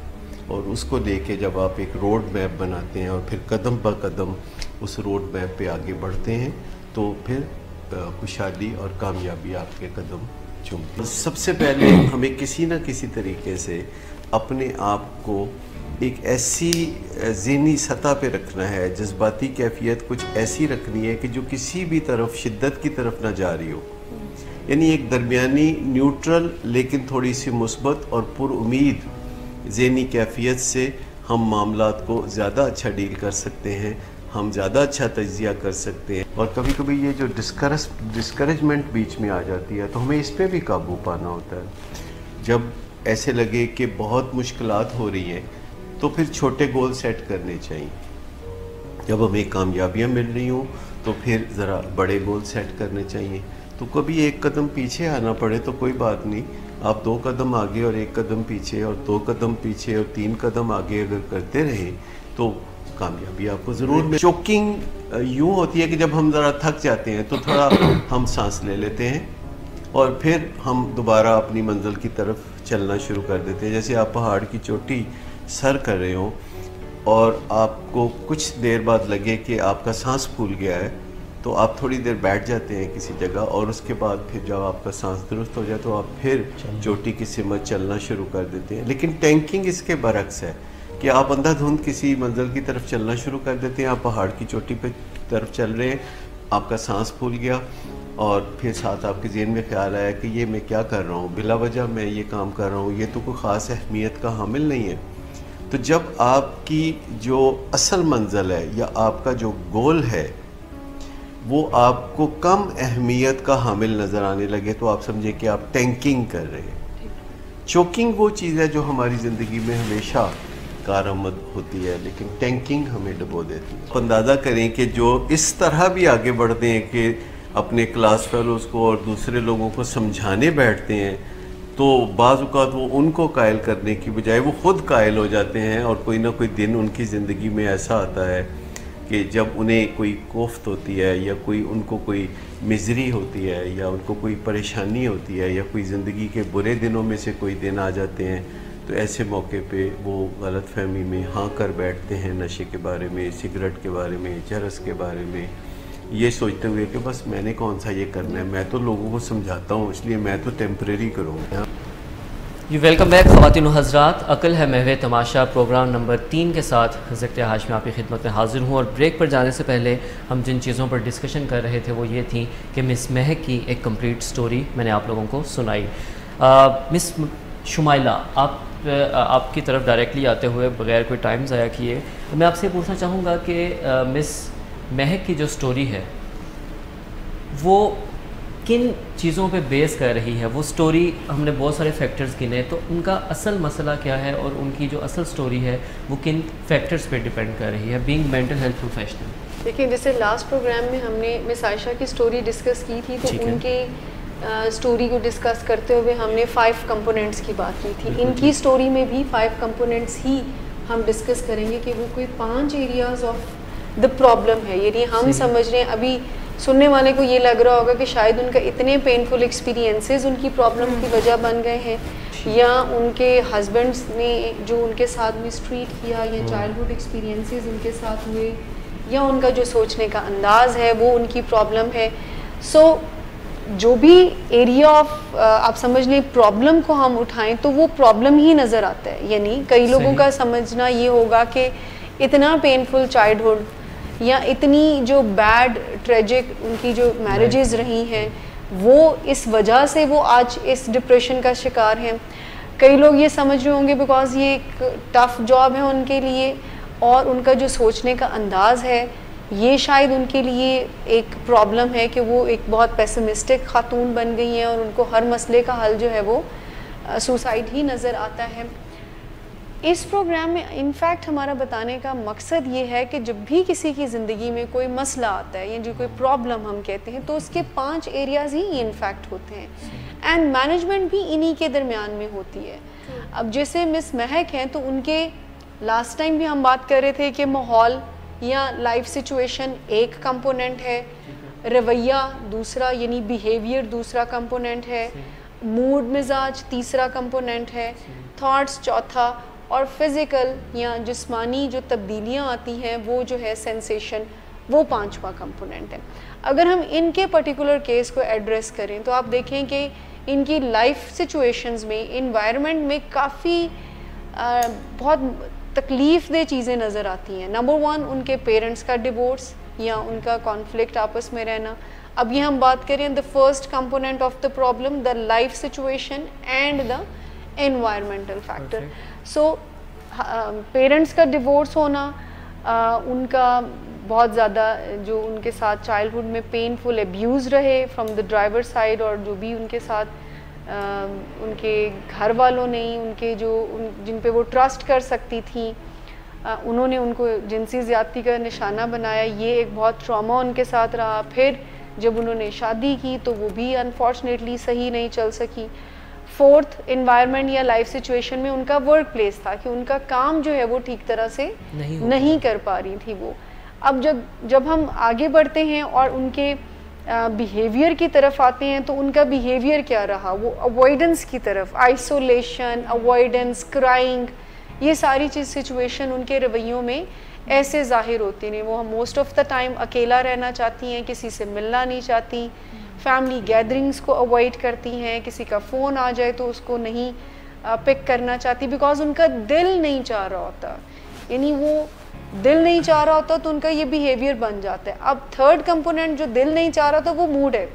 Speaker 5: اور اس کو لے کے جب آپ ایک روڈ میپ بناتے ہیں اور پھر قدم بہ قدم اس روڈ میپ پہ آگے بڑھتے ہیں, تو پھر خوشحالی اور کامیابی آپ کے قدم چومتی ہے. سب سے پہلے ہمیں کسی نہ کسی طریقے سے اپنے آپ کو ایک ایسی ذہنی سطح پہ رکھنا ہے, جذباتی کیفیت کچھ ایسی رکھنی ہے کہ جو کسی بھی طرف شدت کی طرف نہ جا رہی ہو, یعنی ایک درمیانی نیوٹرل لیکن تھوڑی سی مثبت اور پر امید ذہنی کیفیت سے ہم معاملات کو زیادہ اچھا ڈیل کر سکتے ہیں, ہم زیادہ اچھا تجزیہ کر سکتے ہیں. اور کبھی کبھی یہ جو ڈسکریجمنٹ بیچ میں آ جاتی ہے تو ہمیں اس پہ بھی قابو پانا ہوتا ہے. جب ایسے لگے کہ بہت مشکلات ہو رہی ہیں تو پھر چھوٹے گول سیٹ کرنے چاہیے. جب ہمیں کامیابیاں مل رہی ہوں تو پھر ذرا بڑے گول سیٹ کرنے چاہیے. تو کبھی ایک قدم پیچھے آنا پڑے تو کوئی بات نہیں, آپ 2 قدم آگے اور 1 قدم پیچھے, اور 2 قدم پیچھے اور 3 قدم آگے اگر کرتے رہیں تو کامیابی آپ کو ضرور ملے. چوکنگ یوں ہوتی ہے کہ جب ہم ذرا تھک جاتے ہیں تو تھوڑا ہم سانس لے لیتے ہیں, اور پھر ہم دوبارہ اپنی منزل کی طرف چلنا شروع کر دیتے ہیں. جیسے آپ پہاڑ کی چوٹی سر کر رہے ہوں اور آپ کو کچھ دیر بعد لگے کہ آپ کا سانس پھول گیا ہے, تو آپ تھوڑی دیر بیٹھ جاتے ہیں کسی جگہ, اور اس کے بعد پھر جب آپ کا سانس درست ہو جائے تو آپ پھر چوٹی کی سمت چلنا شروع کر دیتے ہیں. لیکن ٹینکنگ اس کے برعکس ہے کہ آپ اندھا دھند کسی منزل کی طرف چلنا شروع کر دیتے ہیں. آپ پہاڑ کی چوٹی پہ طرف چل رہے ہیں, آپ کا سانس پھول گیا, اور پھر ساتھ آپ کے ذہن میں خیال آیا کہ یہ میں کیا کر رہا ہوں, بلا وجہ میں یہ کام کر رہا ہوں, یہ تو کوئی خاص اہمیت کا حامل نہیں ہے. تو جب آپ کی جو اصل منزل ہے یا آپ کا جو گول ہے وہ آپ کو کم اہمیت کا حامل نظر آنے لگے, تو آپ سمجھیں کہ آپ ٹینکنگ کر رہے ہیں. چوکنگ وہ چیز ہے جو ہماری زندگی میں ہمیشہ کارآمد ہوتی ہے، لیکن ٹینکنگ ہمیں ڈبو دیتی ہے. اندازہ کریں کہ جو اس طرح بھی آگے بڑھتے ہیں کہ اپنے کلاس فیلوز کو اور دوسرے لوگوں کو سمجھانے بیٹھتے ہیں، تو بعض اوقات وہ ان کو قائل کرنے کی بجائے وہ خود قائل ہو جاتے ہیں، اور کوئی نہ کوئی دن ان کی زندگی میں ایسا آتا ہے کہ جب انہیں کوئی کوفت ہوتی ہے یا ان کو کوئی مزری ہوتی ہے یا ان کو کوئی پریشانی ہوتی ہے یا کوئی زندگی کے برے دنوں میں سے کوئی دن آ جاتے ہیں، تو ایسے موقع پہ وہ غلط فہمی میں ہاں کر بیٹھتے ہیں نشے کے بارے میں، سگریٹ کے بارے میں، چرس کے بارے میں، یہ سوچتے ہوئے کہ بس میں نے کون سا یہ کرنا ہے، میں تو لوگوں کو سمجھاتا ہوں اس لیے میں تو ٹیمپریری کروں گا.
Speaker 1: ویلکم بیک خواتین و حضرات. عقل ہے محو تماشا پروگرام نمبر 3 کے ساتھ ذکریہ ہاشمی آپ کی خدمت میں حاضر ہوں. اور بریک پر جانے سے پہلے ہم جن چیزوں پر ڈسکشن کر رہے تھے وہ یہ تھیں کہ مس مہک کی ایک کمپلیٹ سٹوری میں نے آپ لوگوں کو سنائی. مس شمائلہ، آپ کی طرف ڈائریکٹلی آتے ہوئے بغیر کوئی ٹائم ضائع کیے میں آپ سے پوچھنا چاہوں گا کہ مس مہک کی جو سٹوری ہے وہ کن چیزوں پہ بیس کر رہی ہے؟ وہ سٹوری ہم نے بہت سارے فیکٹرز گنے، تو ان کا اصل مسئلہ کیا ہے اور ان کی جو اصل سٹوری ہے وہ کن فیکٹرز پہ ڈیپینڈ کر رہی ہے بینگ مینٹل ہیلتھ پروفیشنل؟
Speaker 2: دیکھیں، جیسے لاسٹ پروگرام میں ہم نے مس عائشہ کی سٹوری ڈسکس کی تھی، تو ان کے سٹوری کو ڈسکس کرتے ہوئے ہم نے 5 کمپوننٹس کی بات کی تھی. ان کی سٹوری میں بھی 5 کمپوننٹس ہی ہم ڈسکس کریں گے کہ وہ کوئی 5 ایریاز آف دا پرابلم ہے. یعنی ہم سمجھ رہے ہیں، ابھی سننے والے کو یہ لگ رہا ہوگا کہ شاید ان کا اتنے پینفل ایکسپیرینسز ان کی پرابلم کی وجہ بن گئے ہیں، یا ان کے ہسبینڈس نے جو ان کے ساتھ مسٹریٹ کیا، یا چائلڈہڈ ایکسپیرینسز ان کے ساتھ ہوئے، یا ان کا جو سوچنے کا انداز ہے وہ ان کی پرابلم ہے. سو جو بھی ایریا آف آپ سمجھ لیں پرابلم کو ہم اٹھائیں تو وہ پرابلم ہی نظر آتا ہے. یعنی کئی لوگوں کا سمجھنا یہ ہوگا کہ اتنا پینفل چائلڈہڈ یا اتنی جو بیڈ ٹریجک ان کی جو میرجز رہی ہیں وہ اس وجہ سے وہ آج اس ڈپریشن کا شکار ہیں. کئی لوگ یہ سمجھ رہے ہوں گے بیکاز یہ ایک ٹف جاب ہے ان کے لیے، اور ان کا جو سوچنے کا انداز ہے یہ شاید ان کے لیے ایک پرابلم ہے کہ وہ ایک بہت پیسمسٹک خاتون بن گئی ہیں، اور ان کو ہر مسئلے کا حل جو ہے وہ سوسائڈ ہی نظر آتا ہے. اس پروگرام میں انفیکٹ ہمارا بتانے کا مقصد یہ ہے کہ جب بھی کسی کی زندگی میں کوئی مسئلہ آتا ہے یا جو کوئی پرابلم ہم کہتے ہیں، تو اس کے 5 ایریاز ہی انفیکٹ ہوتے ہیں، اینڈ مینجمنٹ بھی انہی کے درمیان میں ہوتی ہے. اب جیسے مس مہک ہیں، تو ان کے لاسٹ ٹائم بھی ہم بات کر رہے تھے کہ ماحول یا لائف سچویشن ایک کمپوننٹ ہے، رویہ دوسرا یعنی بیہیویئر دوسرا کمپوننٹ ہے، موڈ مزاج تیسرا کمپوننٹ ہے، تھاٹس چوتھا، اور فزیکل یا جسمانی جو تبدیلیاں آتی ہیں وہ جو ہے سینسیشن، وہ 5واں کمپوننٹ ہے. اگر ہم ان کے پرٹیکولر کیس کو ایڈریس کریں تو آپ دیکھیں کہ ان کی لائف سچویشنز میں انوائرمنٹ میں کافی بہت تکلیف دہ چیزیں نظر آتی ہیں. نمبر 1 ان کے پیرنٹس کا ڈیورس یا ان کا کانفلکٹ آپس میں رہنا. اب یہ ہم بات کریں the first component of the problem, the life situation and the environmental factor. So parents کا ڈیورس ہونا، ان کا بہت زیادہ جو ان کے ساتھ چائلڈہڈ میں پینفل ابیوز رہے فرام دا ڈرائیور سائڈ، اور جو بھی ان کے ساتھ ان کے گھر والوں نے ان کے جو جن پہ وہ ٹرسٹ کر سکتی تھیں انہوں نے ان کو جنسی زیادتی کا نشانہ بنایا، یہ ایک بہت ٹراما ان کے ساتھ رہا. پھر جب انہوں نے شادی کی تو وہ بھی انفارچونیٹلی صحیح نہیں چل سکی. 4تھ انوائرمنٹ یا لائف سچویشن میں ان کا ورک پلیس تھا کہ ان کا کام جو ہے وہ ٹھیک طرح سے نہیں کر پا رہی تھی وہ. اب جب ہم آگے بڑھتے ہیں اور ان کے بیہیویئر کی طرف آتے ہیں تو ان کا بیہیویئر کیا رہا، وہ اوائڈنس کی طرف، آئسولیشن، اوائڈنس، کرائنگ، یہ ساری چیز سچویشن ان کے رویوں میں ایسے ظاہر ہوتی ہیں. وہ موسٹ آف دا ٹائم اکیلا رہنا چاہتی ہیں، کسی سے ملنا نہیں چاہتی، فیملی گیدرنگس کو اوائڈ کرتی ہیں، کسی کا فون آ جائے تو اس کو نہیں پک کرنا چاہتی بیکاز ان کا دل نہیں چاہ رہا ہوتا. یعنی وہ دل نہیں چاہ رہا ہوتا تو ان کا یہ بیہیویئر بن جاتا ہے. اب 3rd کمپوننٹ جو دل نہیں چاہ رہا تھا وہ موڈ ہے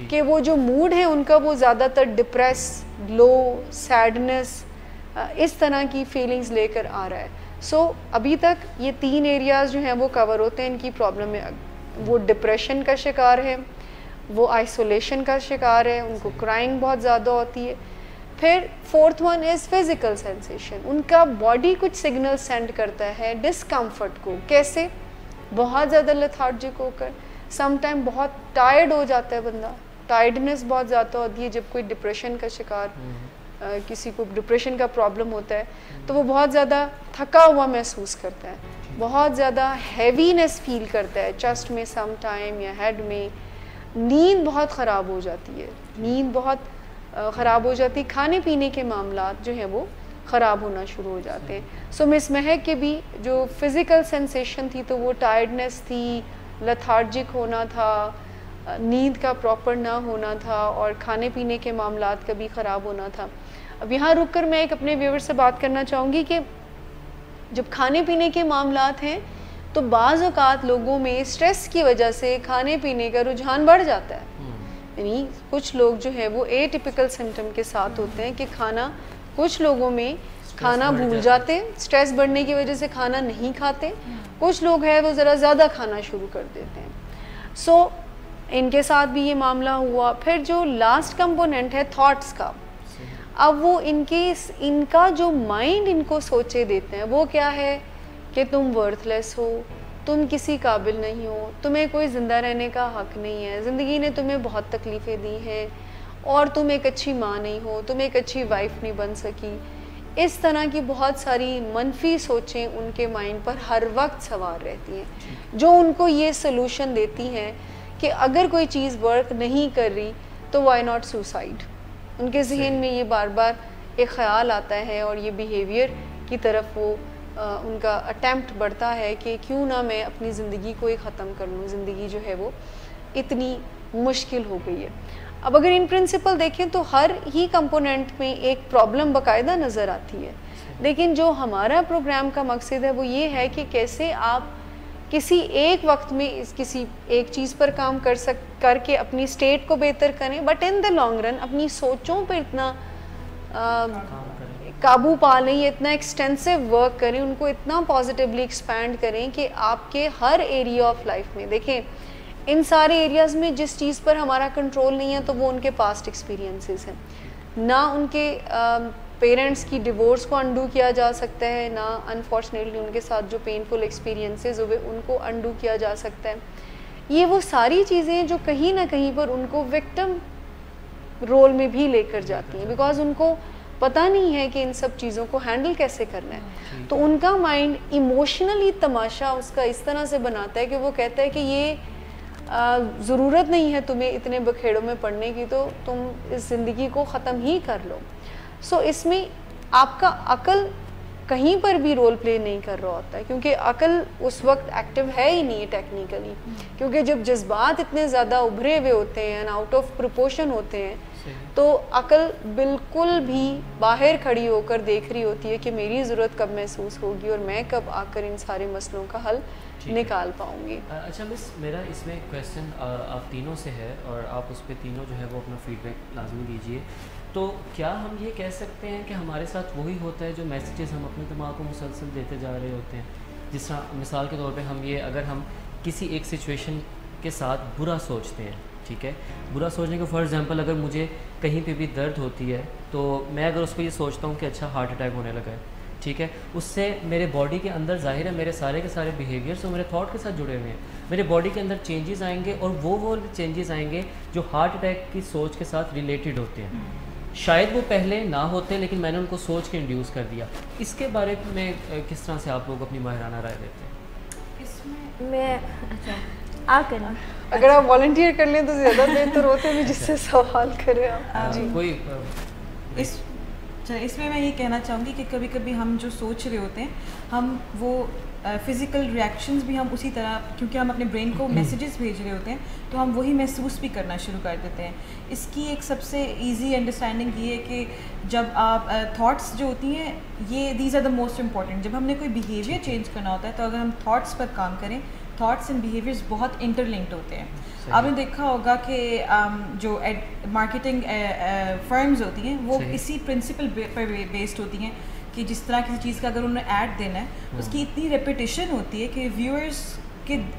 Speaker 2: کہ وہ جو موڈ ہے ان کا وہ زیادہ تر ڈپریس، لو، سیڈنس، اس طرح کی فیلنگز لے کر آ رہا ہے. سو ابھی تک یہ 3 ایریاز جو ہیں وہ کور ہوتے ہیں ان کی پرابلم میں. وہ ڈپریشن کا شکار ہے، وہ آئسولیشن کا شکار ہے، ان کو کرائنگ بہت زیادہ ہوتی ہے. پھر fourth one is physical sensation. ان کا باڈی کچھ سگنل سینڈ کرتا ہے ڈسکمفرٹ کو. کیسے؟ بہت زیادہ لیتھارجک ہو کر, سم ٹائم بہت ٹائرڈ ہو جاتا ہے بندہ, ٹائرڈنس بہت زیادہ ہوتی ہے. جب کوئی ڈپریشن کا شکار, کسی کو ڈپریشن کا پرابلم ہوتا ہے تو وہ بہت زیادہ تھکا ہوا محسوس کرتا ہے, بہت زیادہ ہیوینس فیل کرتا ہے چیسٹ میں سم ٹائم یا ہیڈ میں. نیند بہت خراب ہو جاتی ہے, نیند بہت خراب ہو جاتی. کھانے پینے کے معاملات جو ہیں وہ خراب ہونا شروع ہو جاتے ہیں. سو مس مہک کے بھی جو فزیکل سینسیشن تھی تو وہ ٹائرڈنس تھی, لیتھارجک ہونا تھا, نیند کا پراپر نہ ہونا تھا, اور کھانے پینے کے معاملات کا بھی خراب ہونا تھا. اب یہاں رک کر میں ایک اپنے ویور سے بات کرنا چاہوں گی کہ جب کھانے پینے کے معاملات ہیں تو بعض اوقات لوگوں میں اسٹریس کی وجہ سے کھانے پینے کا رجحان بڑھ جاتا ہے. یعنی کچھ لوگ جو ہے وہ اے ٹپیکل سمٹم کے ساتھ ہوتے ہیں کہ کھانا, کچھ لوگوں میں کھانا بھول جاتے ہیں, اسٹریس بڑھنے کی وجہ سے کھانا نہیں کھاتے. کچھ لوگ ہیں وہ ذرا زیادہ کھانا شروع کر دیتے ہیں. سو ان کے ساتھ بھی یہ معاملہ ہوا. پھر جو لاسٹ کمپوننٹ ہے تھاٹس کا, اب وہ ان کا جو مائنڈ ان کو سوچے دیتے ہیں وہ کیا ہے کہ تم ورتھ لیس ہو, تم کسی قابل نہیں ہو, تمہیں کوئی زندہ رہنے کا حق نہیں ہے, زندگی نے تمہیں بہت تکلیفیں دی ہیں, اور تم ایک اچھی ماں نہیں ہو, تم ایک اچھی وائف نہیں بن سکی. اس طرح کی بہت ساری منفی سوچیں ان کے مائنڈ پر ہر وقت سوار رہتی ہیں, جو ان کو یہ سلوشن دیتی ہیں کہ اگر کوئی چیز ورک نہیں کر رہی تو وائی ناٹ سوسائڈ. ان کے ذہن میں یہ بار بار ایک خیال آتا ہے اور یہ بیہیویئر کی طرف وہ ان کا اٹیمپٹ بڑھتا ہے کہ کیوں نہ میں اپنی زندگی کو ہی ختم کر لوں, زندگی جو ہے وہ اتنی مشکل ہو گئی ہے. اب اگر ان پرنسپل دیکھیں تو ہر ہی کمپوننٹ میں ایک پرابلم باقاعدہ نظر آتی ہے, لیکن جو ہمارا پروگرام کا مقصد ہے وہ یہ ہے کہ کیسے آپ کسی ایک وقت میں کسی ایک چیز پر کام کر کے اپنی اسٹیٹ کو بہتر کریں, but in the long run اپنی سوچوں پہ اتنا قابو پا لیں, یہ اتنا ایکسٹینسو ورک کریں, ان کو اتنا پازیٹیولی ایکسپینڈ کریں کہ آپ کے ہر ایریا آف لائف میں دیکھیں ان سارے ایریاز میں جس چیز پر ہمارا کنٹرول نہیں ہے تو وہ ان کے پاسٹ ایکسپیرینسز ہیں. نہ ان کے پیرنٹس کی ڈیورس کو انڈو کیا جا سکتا ہے, نہ انفارچونیٹلی ان کے ساتھ جو پینفل ایکسپیرینسز ہوئے ان کو انڈو کیا جا سکتا ہے. یہ وہ ساری چیزیں جو کہیں نہ کہیں پر ان کو وکٹم رول میں بھی لے کر جاتی ہیں, بیکاز ان کو پتہ نہیں ہے کہ ان سب چیزوں کو ہینڈل کیسے کرنا ہے. تو ان کا مائنڈ ایموشنلی تماشا اس کا اس طرح سے بناتا ہے کہ وہ کہتا ہے کہ یہ ضرورت نہیں ہے تمہیں اتنے بکھیڑوں میں پڑنے کی, تو تم اس زندگی کو ختم ہی کر لو. سو اس میں آپ کا عقل کہیں پر بھی رول پلے نہیں کر رہا ہوتا ہے, کیونکہ عقل اس وقت ایکٹیو ہے ہی نہیں ٹیکنیکلی, کیونکہ جب جذبات اتنے زیادہ ابھرے ہوئے ہوتے ہیں, آؤٹ آف پروپورشن ہوتے ہیں, تو عقل بالکل بھی باہر کھڑی ہو کر دیکھ رہی ہوتی ہے کہ میری ضرورت کب محسوس ہوگی اور میں کب آ کر ان سارے مسئلوں کا حل نکال پاؤں گی.
Speaker 1: اچھا مس, میرا اس میں کویسچن آپ تینوں سے ہے اور آپ اس پہ تینوں جو ہے وہ اپنا فیڈ بیک لازمی دیجیے. تو کیا ہم یہ کہہ سکتے ہیں کہ ہمارے ساتھ وہی ہوتا ہے جو میسیجز ہم اپنے دماغ کو مسلسل دیتے جا رہے ہوتے ہیں؟ جس طرح مثال کے طور پہ ہم یہ, اگر ہم کسی ایک سچویشن کے ساتھ برا سوچتے ہیں, ٹھیک ہے, برا سوچنے کو فار ایگزامپل اگر مجھے کہیں پہ بھی درد ہوتی ہے تو میں اگر اس کو یہ سوچتا ہوں کہ اچھا ہارٹ اٹیک ہونے لگا ہے, ٹھیک ہے, اس سے میرے باڈی کے اندر ظاہر ہے میرے سارے کے سارے بیہیویئرس اور میرے تھاٹ کے ساتھ جڑے ہوئے ہیں, میرے باڈی کے اندر چینجز آئیں گے اور وہ چینجز آئیں گے جو ہارٹ اٹیک کی سوچ کے ساتھ ریلیٹڈ ہوتے ہیں. شاید وہ پہلے نہ ہوتے لیکن میں نے ان کو سوچ کے انڈیوس کر دیا. اس کے بارے میں کس طرح سے آپ لوگ اپنی ماہرانہ رائے دیتے ہیں؟
Speaker 3: اس میں اچھا
Speaker 2: اگر آپ والنٹیئر کر لیں تو زیادہ بہتر ہوتے ہیں جس سے سوال کریں آپ.
Speaker 1: جی کوئی
Speaker 4: اس میں یہ کہنا چاہوں گی کہ کبھی کبھی ہم جو سوچ رہے ہوتے ہیں ہم وہ فزیکل ریئیکشنز بھی ہم اسی طرح, کیونکہ ہم اپنے برین کو میسیجز بھیج رہے ہوتے ہیں تو ہم وہی محسوس بھی کرنا شروع کر دیتے ہیں. اس کی ایک سب سے ایزی انڈرسٹینڈنگ یہ ہے کہ جب آپ تھاٹس جو ہوتی ہیں یہ these are the most important. جب ہم نے کوئی بیہیویئر چینج کرنا ہوتا ہے تو اگر ہم تھاٹس پر کام کریں, تھاٹس اینڈ بیہیویئرز بہت انٹر لنکڈ ہوتے ہیں. آپ نے دیکھا ہوگا کہ جو مارکیٹنگ فرمز ہوتی ہیں وہ اسی پرنسپل پر بیسڈ ہوتی ہیں کہ جس طرح کسی چیز کا اگر انہوں نے ایڈ دینا ہے اس کی اتنی ریپیٹیشن ہوتی ہے کہ ویورز کے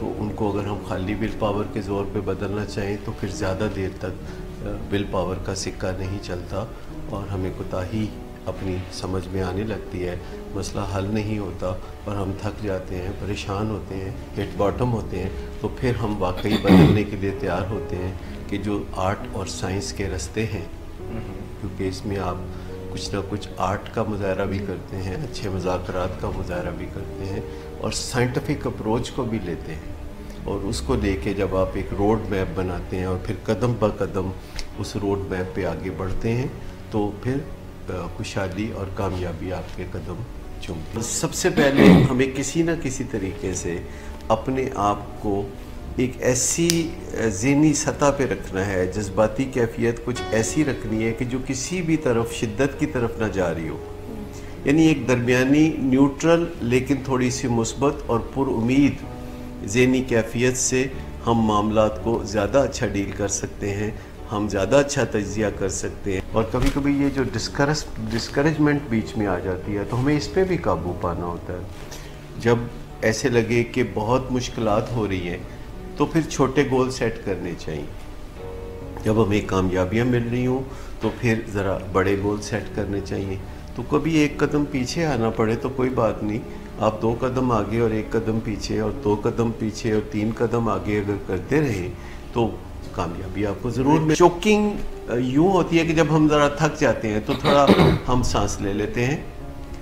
Speaker 5: تو ان کو اگر ہم خالی ول پاور کے زور پہ بدلنا چاہیں تو پھر زیادہ دیر تک ول پاور کا سکہ نہیں چلتا اور ہمیں کوتاہی اپنی سمجھ میں آنے لگتی ہے، مسئلہ حل نہیں ہوتا اور ہم تھک جاتے ہیں، پریشان ہوتے ہیں، ہٹ باٹم ہوتے ہیں. تو پھر ہم واقعی بدلنے کے لیے تیار ہوتے ہیں کہ جو آرٹ اور سائنس کے رستے ہیں، کیونکہ اس میں آپ کچھ نہ کچھ آرٹ کا مظاہرہ بھی کرتے ہیں، اچھے مذاکرات کا مظاہرہ بھی کرتے ہیں اور سائنٹیفک اپروچ کو بھی لیتے ہیں، اور اس کو لے کے جب آپ ایک روڈ میپ بناتے ہیں اور پھر قدم بہ قدم اس روڈ میپ پہ آگے بڑھتے ہیں تو پھر خوشحالی اور کامیابی آپ کے قدم چومتی ہے. سب سے پہلے ہمیں کسی نہ کسی طریقے سے اپنے آپ کو ایک ایسی ذہنی سطح پہ رکھنا ہے، جذباتی کیفیت کچھ ایسی رکھنی ہے کہ جو کسی بھی طرف شدت کی طرف نہ جا رہی ہو، یعنی ایک درمیانی نیوٹرل لیکن تھوڑی سی مثبت اور پر امید ذہنی کیفیت سے ہم معاملات کو زیادہ اچھا ڈیل کر سکتے ہیں، ہم زیادہ اچھا تجزیہ کر سکتے ہیں. اور کبھی کبھی یہ جو ڈسکریجمنٹ بیچ میں آ جاتی ہے تو ہمیں اس پہ بھی قابو پانا ہوتا ہے. جب ایسے لگے کہ بہت مشکلات ہو رہی ہیں تو پھر چھوٹے گول سیٹ کرنے چاہیے. جب ہمیں کامیابیاں مل رہی ہوں تو پھر ذرا بڑے گول سیٹ کرنے چاہیے. تو کبھی ایک قدم پیچھے آنا پڑے تو کوئی بات نہیں، آپ 2 قدم آگے اور 1 قدم پیچھے اور 2 قدم پیچھے اور 3 قدم آگے اگر کرتے رہیں تو کامیابی آپ کو ضرور ملے. چوکنگ یوں ہوتی ہے کہ جب ہم ذرا تھک جاتے ہیں تو تھوڑا ہم سانس لے لیتے ہیں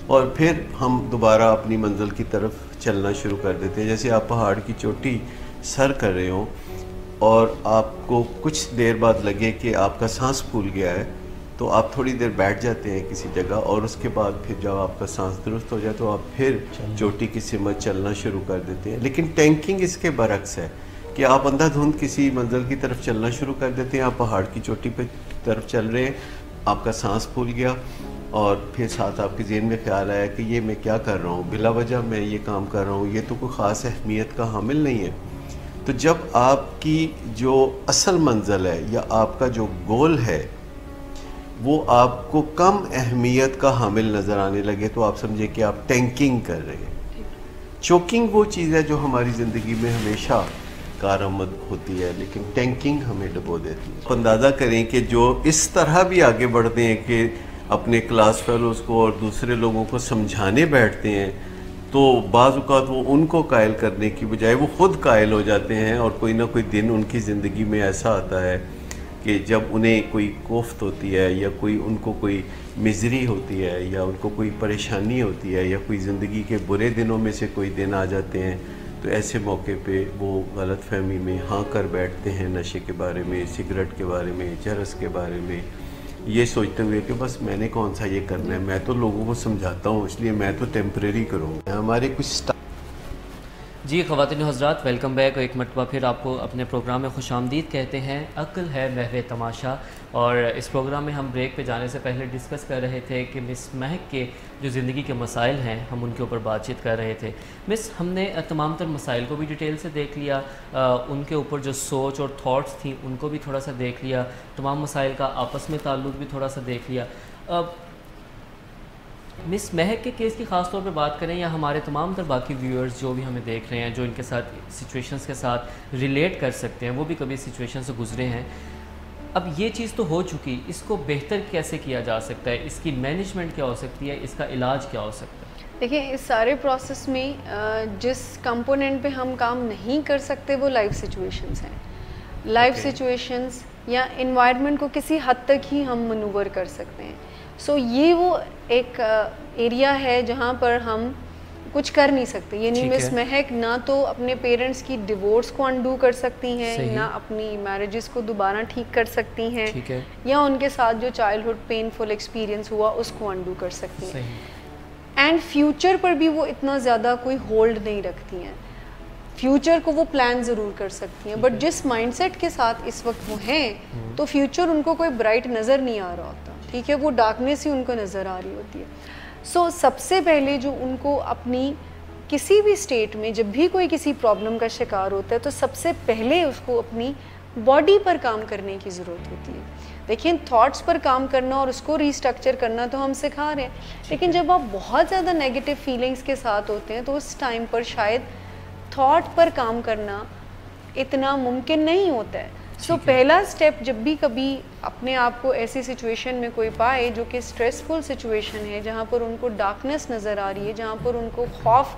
Speaker 5: اور پھر ہم دوبارہ اپنی منزل کی طرف چلنا شروع کر دیتے ہیں. جیسے آپ پہاڑ کی چوٹی سر کر رہے ہوں اور آپ کو کچھ دیر بعد لگے کہ آپ کا سانس پھول گیا ہے تو آپ تھوڑی دیر بیٹھ جاتے ہیں کسی جگہ اور اس کے بعد پھر جب آپ کا سانس درست ہو جائے تو آپ پھر چوٹی کی سمت چلنا شروع کر دیتے ہیں. لیکن ٹینکنگ اس کے برعکس ہے کہ آپ اندھا دھند کسی منزل کی طرف چلنا شروع کر دیتے ہیں. آپ پہاڑ کی چوٹی پہ طرف چل رہے ہیں، آپ کا سانس پھول گیا اور پھر ساتھ آپ کے ذہن میں خیال آیا کہ یہ میں کیا کر رہا ہوں، بلا وجہ میں یہ کام کر رہا ہوں، یہ تو کوئی خاص اہمیت کا حامل نہیں ہے. تو جب آپ کی جو اصل منزل ہے یا آپ کا جو گول ہے وہ آپ کو کم اہمیت کا حامل نظر آنے لگے تو آپ سمجھیں کہ آپ ٹینکنگ کر رہے ہیں. چوکنگ وہ چیز ہے جو ہماری زندگی میں ہمیشہ کارآمد ہوتی ہے لیکن ٹینکنگ ہمیں ڈبو دیتی ہے. اندازہ کریں کہ جو اس طرح بھی آگے بڑھتے ہیں کہ اپنے کلاس فیلوز کو اور دوسرے لوگوں کو سمجھانے بیٹھتے ہیں تو بعض اوقات وہ ان کو قائل کرنے کی بجائے وہ خود قائل ہو جاتے ہیں اور کوئی نہ کوئی دن ان کی زندگی میں ایسا آتا ہے کہ جب انہیں کوئی کوفت ہوتی ہے یا ان کو کوئی مزری ہوتی ہے یا ان کو کوئی پریشانی ہوتی ہے یا کوئی زندگی کے برے دنوں میں سے کوئی دن آ جاتے ہیں تو ایسے موقع پہ وہ غلط فہمی میں ہاں کر بیٹھتے ہیں نشے کے بارے میں، سگریٹ کے بارے میں، چرس کے بارے میں، یہ سوچتے ہوئے کہ بس میں نے کون سا یہ کرنا ہے، میں تو لوگوں کو سمجھاتا ہوں اس لیے میں تو ٹیمپریری کروں گا. ہمارے کچھ
Speaker 1: جی خواتین و حضرات، ویلکم بیک. ایک مرتبہ پھر آپ کو اپنے پروگرام میں خوش آمدید کہتے ہیں. عقل ہے محو تماشا. اور اس پروگرام میں ہم بریک پہ جانے سے پہلے ڈسکس کر رہے تھے کہ مس مہک کے جو زندگی کے مسائل ہیں ہم ان کے اوپر بات چیت کر رہے تھے. مس، ہم نے تمام تر مسائل کو بھی ڈیٹیل سے دیکھ لیا، ان کے اوپر جو سوچ اور تھاٹس تھیں ان کو بھی تھوڑا سا دیکھ لیا، تمام مسائل کا آپس میں تعلق بھی تھوڑا سا دیکھ لیا. مس مہک کے کیس کی خاص طور پہ بات کریں یا ہمارے تمام تر باقی ویورز جو بھی ہمیں دیکھ رہے ہیں جو ان کے ساتھ سچویشنز کے ساتھ ریلیٹ کر سکتے ہیں، وہ بھی کبھی سچویشن سے گزرے ہیں. اب یہ چیز تو ہو چکی، اس کو بہتر کیسے کیا جا سکتا ہے؟ اس کی مینجمنٹ کیا ہو سکتی ہے؟ اس کا علاج کیا ہو سکتا ہے؟
Speaker 2: دیکھیں، اس سارے پروسیس میں جس کمپوننٹ پہ ہم کام نہیں کر سکتے وہ لائف سچویشنز ہیں. لائف سچویشنز یا انوائرمنٹ کو کسی حد تک ہی ہم منور کر سکتے ہیں. سو یہ وہ ایک ایریا ہے جہاں پر ہم کچھ کر نہیں سکتے. یعنی مس مہک نہ تو اپنے پیرنٹس کی ڈیورس کو انڈو کر سکتی ہیں، نہ اپنی میرجز کو دوبارہ ٹھیک کر سکتی ہیں، یا ان کے ساتھ جو چائلڈہڈ پینفل ایکسپیرینس ہوا اس کو انڈو کر سکتی ہیں. اینڈ فیوچر پر بھی وہ اتنا زیادہ کوئی ہولڈ نہیں رکھتی ہیں. فیوچر کو وہ پلان ضرور کر سکتی ہیں، بٹ جس مائنڈ سیٹ کے ساتھ اس وقت وہ ہیں تو فیوچر ان کو کوئی برائٹ نظر نہیں آ رہا ہوتا. ٹھیک ہے، وہ ڈارکنیس ہی ان کو نظر آ رہی ہوتی ہے. سو سب سے پہلے جو ان کو اپنی کسی بھی اسٹیٹ میں جب بھی کوئی کسی پرابلم کا شکار ہوتا ہے تو سب سے پہلے اس کو اپنی باڈی پر کام کرنے کی ضرورت ہوتی ہے. دیکھیں، تھاٹس پر کام کرنا اور اس کو ریسٹرکچر کرنا تو ہم سکھا رہے ہیں، لیکن جب آپ بہت زیادہ نیگیٹو فیلنگس کے ساتھ ہوتے ہیں تو اس ٹائم پر شاید تھاٹ پر کام کرنا اتنا ممکن نہیں ہوتا ہے. سو پہلا اسٹیپ جب بھی کبھی اپنے آپ کو ایسی سچویشن میں کوئی پائے جو کہ اسٹریسفل سچویشن ہے, جہاں پر ان کو ڈارکنیس نظر آ رہی ہے, جہاں پر ان کو خوف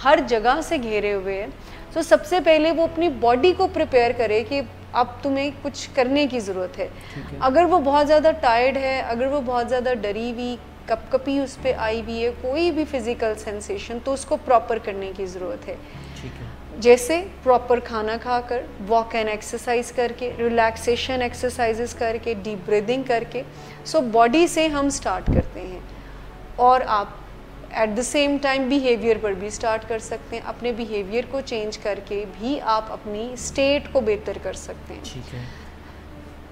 Speaker 2: ہر جگہ سے گھیرے ہوئے ہے, تو سب سے پہلے وہ اپنی باڈی کو پریپیئر کرے کہ اب تمہیں کچھ کرنے کی ضرورت ہے. اگر وہ بہت زیادہ ٹائرڈ ہے, اگر وہ بہت زیادہ ڈری ہوئی, کپ کپی اس پہ آئی ہوئی ہے, کوئی بھی فزیکل سینسیشن, تو اس کو پراپر کرنے کی ضرورت ہے. جیسے پراپر کھانا کھا کر, واک اینڈ ایکسرسائز کر کے, ریلیکسیشن ایکسرسائزز کر کے, ڈیپ بریدنگ کر کے. سو باڈی سے ہم سٹارٹ کرتے ہیں, اور آپ at the same time behaviour پر بھی سٹارٹ کر سکتے ہیں. اپنے بیہیویئر کو چینج کر کے بھی آپ اپنی اسٹیٹ کو بہتر کر سکتے ہیں.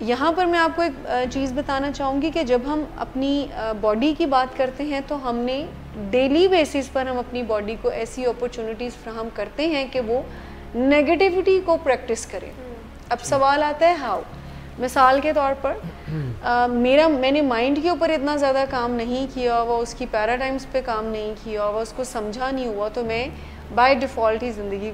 Speaker 2: یہاں پر میں آپ کو ایک چیز بتانا چاہوں گی کہ جب ہم اپنی باڈی کی بات کرتے ہیں تو ہم نے ڈیلی بیسس پر ہم اپنی باڈی کو ایسی اپرچونیٹیز فراہم کرتے ہیں کہ وہ نیگیٹیوٹی کو پریکٹس کریں. اب سوال آتا ہے ہاؤ. مثال کے طور پر میں نے مائنڈ کے اوپر اتنا زیادہ کام نہیں کیا ہوا, اس کی پیراڈائمس پہ کام نہیں کیا ہوا, اس کو سمجھا نہیں ہوا, تو میں بائی ڈیفالٹ ہی زندگی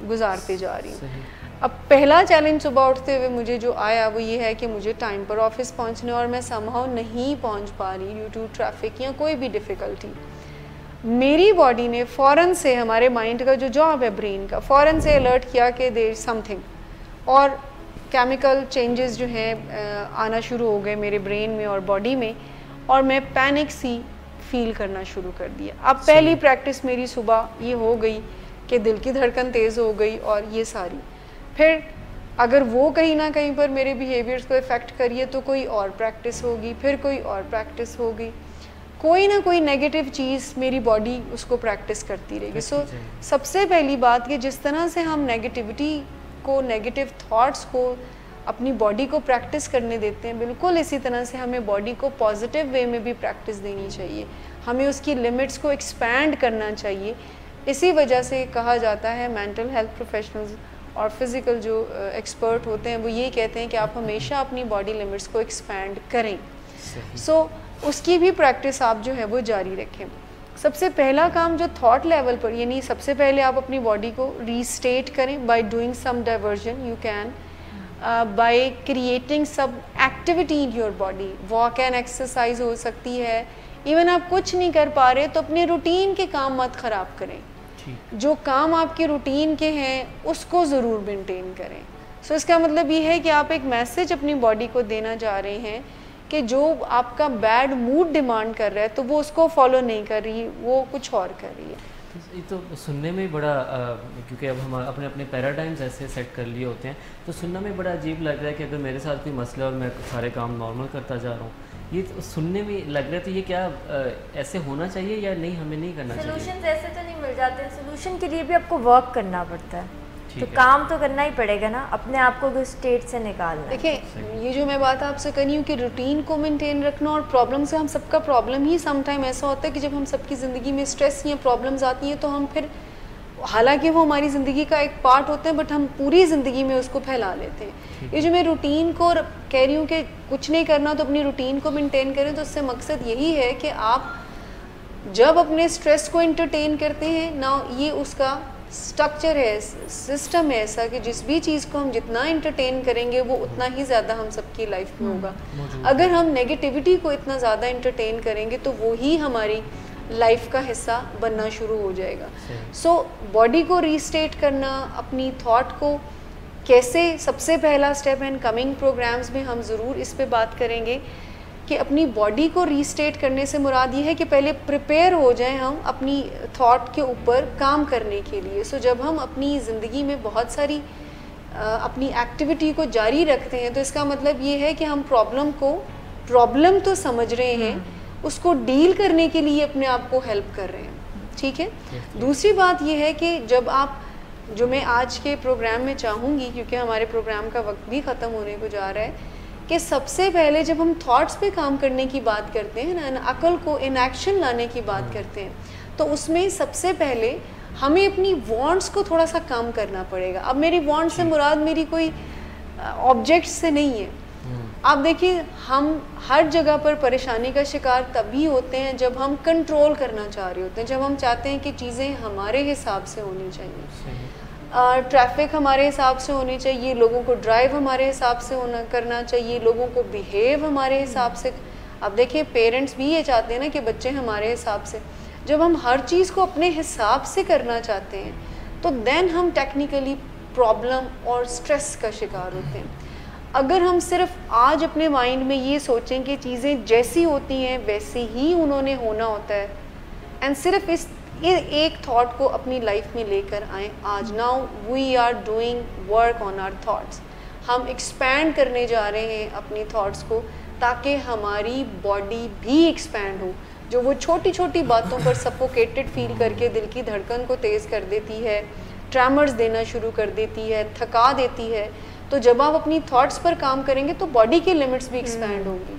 Speaker 2: گزارتے جا رہی ہوں. اب پہلا چیلنج صبح اٹھتے ہوئے مجھے جو آیا وہ یہ ہے کہ مجھے ٹائم پر آفس پہنچنا, اور میں سمہاؤ نہیں پہنچ پا رہی ڈیو ٹو ٹریفک یا کوئی بھی ڈیفیکلٹی. میری باڈی نے فوراً سے, ہمارے مائنڈ کا جو جاب ہے برین کا, فوراً سے الرٹ کیا کہ دیر سم تھنگ, اور کیمیکل چینجز جو ہیں آنا شروع ہو گئے میرے برین میں اور باڈی میں, اور میں پینک سی فیل کرنا شروع کر دیا. اب پہلی پریکٹس میری صبح یہ ہو گئی کہ دل کی دھڑکن تیز ہو گئی, اور یہ ساری. پھر اگر وہ کہیں نہ کہیں پر میرے بیہیویئرس کو افیکٹ کریے تو کوئی اور پریکٹس ہوگی, پھر کوئی اور pریکٹس ہوگی, کوئی نہ کوئی نیگیٹو چیز میری باڈی اس کو پریکٹس کرتی رہے گی. سو سب سے پہلی بات کہ جس طرح سے ہم نیگیٹیوٹی کو, نیگیٹو تھاٹس کو اپنی باڈی کو پریکٹس کرنے دیتے ہیں, بالکل اسی طرح سے ہمیں باڈی کو پازیٹیو وے میں بھی پریکٹس دینی چاہیے. ہمیں اس کی لمٹس کو ایکسپینڈ کرنا چاہیے. اسی وجہ سے کہا جاتا ہے مینٹل ہیلتھ پروفیشنلز اور فزیکل جو ایکسپرٹ ہوتے ہیں وہ یہ کہتے ہیں کہ آپ ہمیشہ اپنی باڈی لمٹس کو ایکسپینڈ کریں. سو اس کی بھی پریکٹس آپ جو ہے وہ جاری رکھیں. سب سے پہلا کام جو تھاٹ لیول پر, یعنی سب سے پہلے آپ اپنی باڈی کو ریسٹیٹ کریں by doing some diversion. You can by creating sub activity in your body. Walk and exercise ہو سکتی ہے. ایون آپ کچھ نہیں کر پا رہے تو اپنے روٹین کے کام مت خراب کریں. جو کام آپ کے روٹین کے ہیں اس کو ضرور مینٹین کریں. سو اس کا مطلب یہ ہے کہ آپ ایک میسج اپنی باڈی کو دینا چاہ رہے ہیں کہ جو آپ کا بیڈ موڈ ڈیمانڈ کر رہا ہے تو وہ اس کو فالو نہیں کر رہی, وہ کچھ اور کر رہی ہے.
Speaker 1: یہ تو سننے میں بڑا, کیونکہ اب ہم اپنے اپنے پیراڈائمز ایسے سیٹ کر لیے ہوتے ہیں, تو سننے میں بڑا عجیب لگ رہا ہے کہ اگر میرے ساتھ کوئی مسئلہ اور میں سارے کام نارمل کرتا جا رہا ہوں, یہ سننے میں لگ رہا ہے. تو یہ کیا ایسے ہونا چاہیے یا نہیں, ہمیں نہیں کرنا چاہیے؟
Speaker 3: سولوشنز ایسے تو نہیں مل جاتے ہیں. سولوشن کے لیے بھی آپ کو ورک کرنا پڑتا ہے, تو کام تو کرنا ہی پڑے گا نا, اپنے آپ کو اسٹیٹ سے نکالنا.
Speaker 2: دیکھیں یہ جو میں بات آپ سے کری ہوں کہ روٹین کو مینٹین رکھنا, اور پرابلم سے, ہم سب کا پرابلم ہی سم ٹائم ایسا ہوتا ہے کہ جب ہم سب کی زندگی میں اسٹریس یا پرابلمز آتی ہیں تو ہم پھر, حالانکہ وہ ہماری زندگی کا ایک پارٹ ہوتے ہیں, بٹ ہم پوری زندگی میں اس کو پھیلا لیتے ہیں. یہ جو میں روٹین کو کہہ رہی ہوں کہ کچھ نہیں کرنا تو اپنی روٹین کو مینٹین کریں, تو اس سے مقصد یہی ہے کہ آپ جب اپنے اسٹریس کو انٹرٹین کرتے ہیں نا, یہ اس کا اسٹرکچر ہے, سسٹم ہے ایسا کہ جس بھی چیز کو ہم جتنا انٹرٹین کریں گے وہ اتنا ہی زیادہ ہم سب کی لائف میں ہوگا. اگر ہم نیگیٹیوٹی کو اتنا زیادہ انٹرٹین کریں گے تو وہی ہماری لائف کا حصہ بننا شروع ہو جائے گا. سو باڈی کو ریسٹیٹ کرنا, اپنی تھاٹ کو کیسے, سب سے پہلا اسٹیپ ہے, کمنگ پروگرامز میں ہم ضرور اس پہ بات کریں گے کہ اپنی باڈی کو ریسٹیٹ کرنے سے مراد یہ ہے کہ پہلے پریپیئر ہو جائیں ہم اپنی تھاٹ کے اوپر کام کرنے کے لیے. سو جب ہم اپنی زندگی میں بہت ساری اپنی ایکٹیویٹی کو جاری رکھتے ہیں تو اس کا مطلب یہ ہے کہ ہم پرابلم تو سمجھ رہے ہیں, اس کو ڈیل کرنے کے لیے اپنے آپ کو ہیلپ کر رہے ہیں. ٹھیک ہے. دوسری بات یہ ہے کہ جب آپ, جو میں آج کے پروگرام میں چاہوں گی, کیونکہ ہمارے پروگرام کا وقت بھی ختم ہونے کو جا رہا ہے, کہ سب سے پہلے جب ہم تھاٹس پہ کام کرنے کی بات کرتے ہیں نا, عقل کو ان ایکشن لانے کی بات کرتے ہیں, تو اس میں سب سے پہلے ہمیں اپنی وانٹس کو تھوڑا سا کم کرنا پڑے گا. اب میری وانٹ سے مراد میری کوئی آبجیکٹ سے نہیں ہے, آپ دیکھیں ہم ہر جگہ پر پریشانی کا شکار تبھی ہوتے ہیں جب ہم کنٹرول کرنا چاہ رہے ہوتے ہیں, جب ہم چاہتے ہیں کہ چیزیں ہمارے حساب سے ہونی چاہیے, ٹریفک ہمارے حساب سے ہونی چاہیے, لوگوں کو ڈرائیو ہمارے حساب سے کرنا چاہیے, لوگوں کو بیہیو ہمارے حساب سے. اب دیکھیں پیرنٹس بھی یہ چاہتے ہیں نا کہ بچے ہمارے حساب سے. جب ہم ہر چیز کو اپنے حساب سے کرنا چاہتے ہیں تو دین ہم ٹیکنیکلی پرابلم اور سٹریس کا شکار ہوتے ہیں. اگر ہم صرف آج اپنے مائنڈ میں یہ سوچیں کہ چیزیں جیسی ہوتی ہیں ویسی ہی انہوں نے ہونا ہوتا ہے, اینڈ صرف اس ایک تھاٹ کو اپنی لائف میں لے کر آئیں. آج now we are doing work on our thoughts. ہم ایکسپینڈ کرنے جا رہے ہیں اپنی تھاٹس کو تاکہ ہماری باڈی بھی ایکسپینڈ ہو. جو وہ چھوٹی چھوٹی باتوں پر سفوکیٹڈ فیل کر کے دل کی دھڑکن کو تیز کر دیتی ہے, ٹریمرز دینا شروع کر دیتی ہے, تھکا دیتی ہے, تو جب آپ اپنی تھاٹس پر کام کریں گے تو باڈی کی لمٹس بھی ایکسپینڈ ہوں گی.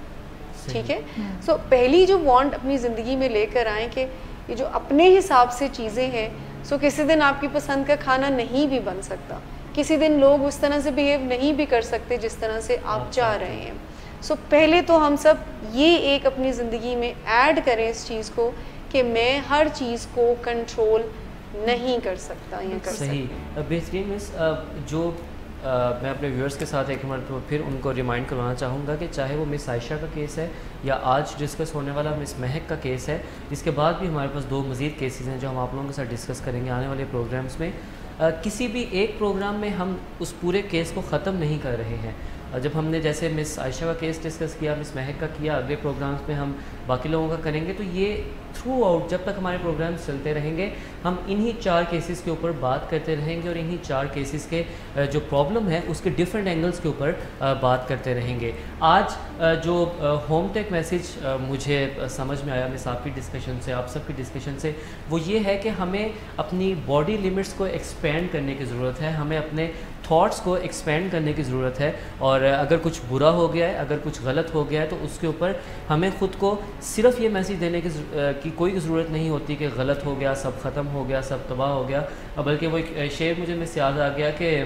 Speaker 2: ٹھیک ہے, سو پہلی جو وانٹ اپنی زندگی میں لے کر آئیں کہ یہ جو اپنے حساب سے چیزیں ہیں, سو کسی دن آپ کی پسند کا کھانا نہیں بھی بن سکتا, کسی دن لوگ اس طرح سے بیہیو نہیں بھی کر سکتے جس طرح سے آپ چاہ رہے ہیں. سو پہلے تو ہم سب یہ ایک اپنی زندگی میں ایڈ کریں اس چیز کو کہ میں ہر چیز کو کنٹرول نہیں کر سکتا یا کر سکتا.
Speaker 1: صحیح, بہترین مس. جو میں اپنے ویورز کے ساتھ ایک مرتبہ پھر ان کو ریمائنڈ کروانا چاہوں گا کہ چاہے وہ مس عائشہ کا کیس ہے یا آج ڈسکس ہونے والا مس مہک کا کیس ہے, اس کے بعد بھی ہمارے پاس 2 مزید کیسز ہیں جو ہم آپ لوگوں کے ساتھ ڈسکس کریں گے آنے والے پروگرامز میں. کسی بھی ایک پروگرام میں ہم اس پورے کیس کو ختم نہیں کر رہے ہیں. جب ہم نے جیسے مس عائشہ کا کیس ڈسکس کیا, مس مہک کا کیا, اگلے پروگرامز میں ہم باقی لوگوں کا کریں گے, تو یہ تھرو آؤٹ جب تک ہمارے پروگرامز چلتے رہیں گے ہم انہی 4 کیسز کے اوپر بات کرتے رہیں گے اور انہی 4 کیسز کے جو پرابلم ہے اس کے ڈفرینٹ اینگلز کے اوپر بات کرتے رہیں گے. آج جو ہوم ٹیک میسیج مجھے سمجھ میں آیا مس آپ کی ڈسکشن سے, آپ سب کی ڈسکشن سے, وہ یہ ہے کہ ہمیں اپنی باڈی لمٹس کو ایکسپینڈ کرنے کی ضرورت ہے, ہمیں اپنے تھاٹس کو ایکسپینڈ کرنے کی ضرورت ہے. اور اگر کچھ برا ہو گیا ہے, اگر کچھ غلط ہو گیا ہے, تو اس کے اوپر ہمیں خود کو صرف یہ میسیج دینے کی کوئی ضرورت نہیں ہوتی کہ غلط ہو گیا, سب ختم ہو گیا, سب تباہ ہو گیا. بلکہ وہ ایک شعر مجھے میں سے یاد آ گیا کہ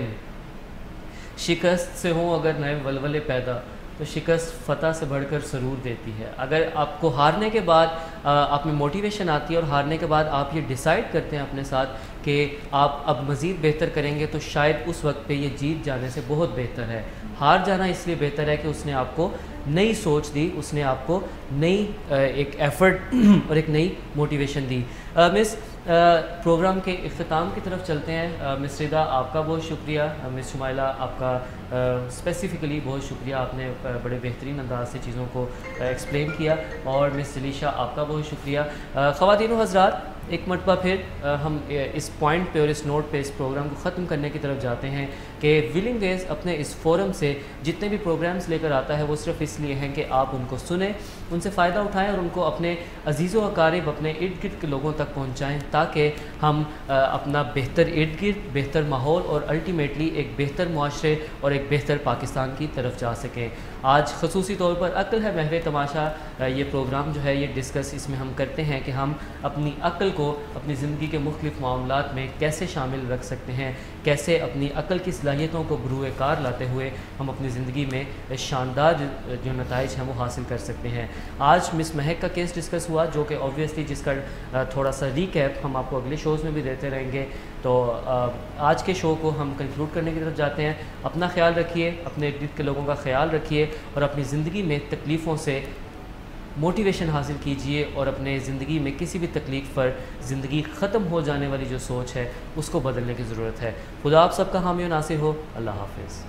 Speaker 1: شکست سے ہوں اگر نئے ولولے پیدا تو شکست فتح سے بڑھ کر سرور دیتی ہے. اگر آپ کو ہارنے کے بعد آپ میں موٹیویشن آتی ہے اور ہارنے کے بعد آپ یہ ڈیسائیڈ کرتے ہیں اپنے ساتھ کہ آپ اب مزید بہتر کریں گے, تو شاید اس وقت پہ یہ جیت جانے سے بہت بہتر ہے. ہار جانا اس لیے بہتر ہے کہ اس نے آپ کو نئی سوچ دی, اس نے آپ کو نئی ایک ایفرٹ اور ایک نئی موٹیویشن دی. مس پروگرام کے اختتام کی طرف چلتے ہیں. مس رضا آپ کا بہت شکریہ, مس شمائلہ آپ کا اسپیسیفکلی بہت شکریہ, آپ نے بڑے بہترین انداز سے چیزوں کو ایکسپلین کیا, اور مس جلیشہ آپ کا بہت شکریہ. خواتین و حضرات, ایک مرتبہ پھر ہم اس پوائنٹ پہ اور اس نوٹ پہ اس پروگرام کو ختم کرنے کی طرف جاتے ہیں کہ ولنگ ویز اپنے اس فورم سے جتنے بھی پروگرامز لے کر آتا ہے وہ صرف اس لیے ہیں کہ آپ ان کو سنیں, ان سے فائدہ اٹھائیں اور ان کو اپنے عزیز و اقارب, اپنے ارد گرد کے لوگوں تک پہنچائیں, تاکہ ہم اپنا بہتر ارد گرد, بہتر ماحول اور الٹیمیٹلی ایک بہتر معاشرے اور ایک بہتر پاکستان کی طرف جا سکیں. آج خصوصی طور پر عقل ہے محو تماشا یہ پروگرام جو ہے یہ ڈسکس اس میں ہم کرتے ہیں کہ ہم اپنی عقل کو اپنی زندگی کے مختلف معاملات میں کیسے شامل رکھ سکتے ہیں, کیسے اپنی عقل کی صلاحیتوں کو بروئے کار لاتے ہوئے ہم اپنی زندگی میں شاندار جو نتائج ہیں وہ حاصل کر سکتے ہیں. آج مس مہک کا کیس ڈسکس ہوا جو کہ اوبویسلی جس کا تھوڑا سا ریکیپ ہم آپ کو اگلے شوز میں بھی دیتے رہیں گے. تو آج کے شو کو ہم کنکلوڈ کرنے کی طرف جاتے ہیں. اپنا خیال رکھیے, اپنے ارد گرد کے لوگوں کا خیال رکھیے, اور اپنی زندگی میں تکلیفوں سے موٹیویشن حاصل کیجئے, اور اپنے زندگی میں کسی بھی تکلیف پر زندگی ختم ہو جانے والی جو سوچ ہے اس کو بدلنے کی ضرورت ہے. خدا آپ سب کا حامی و ناصر ہو. اللہ حافظ.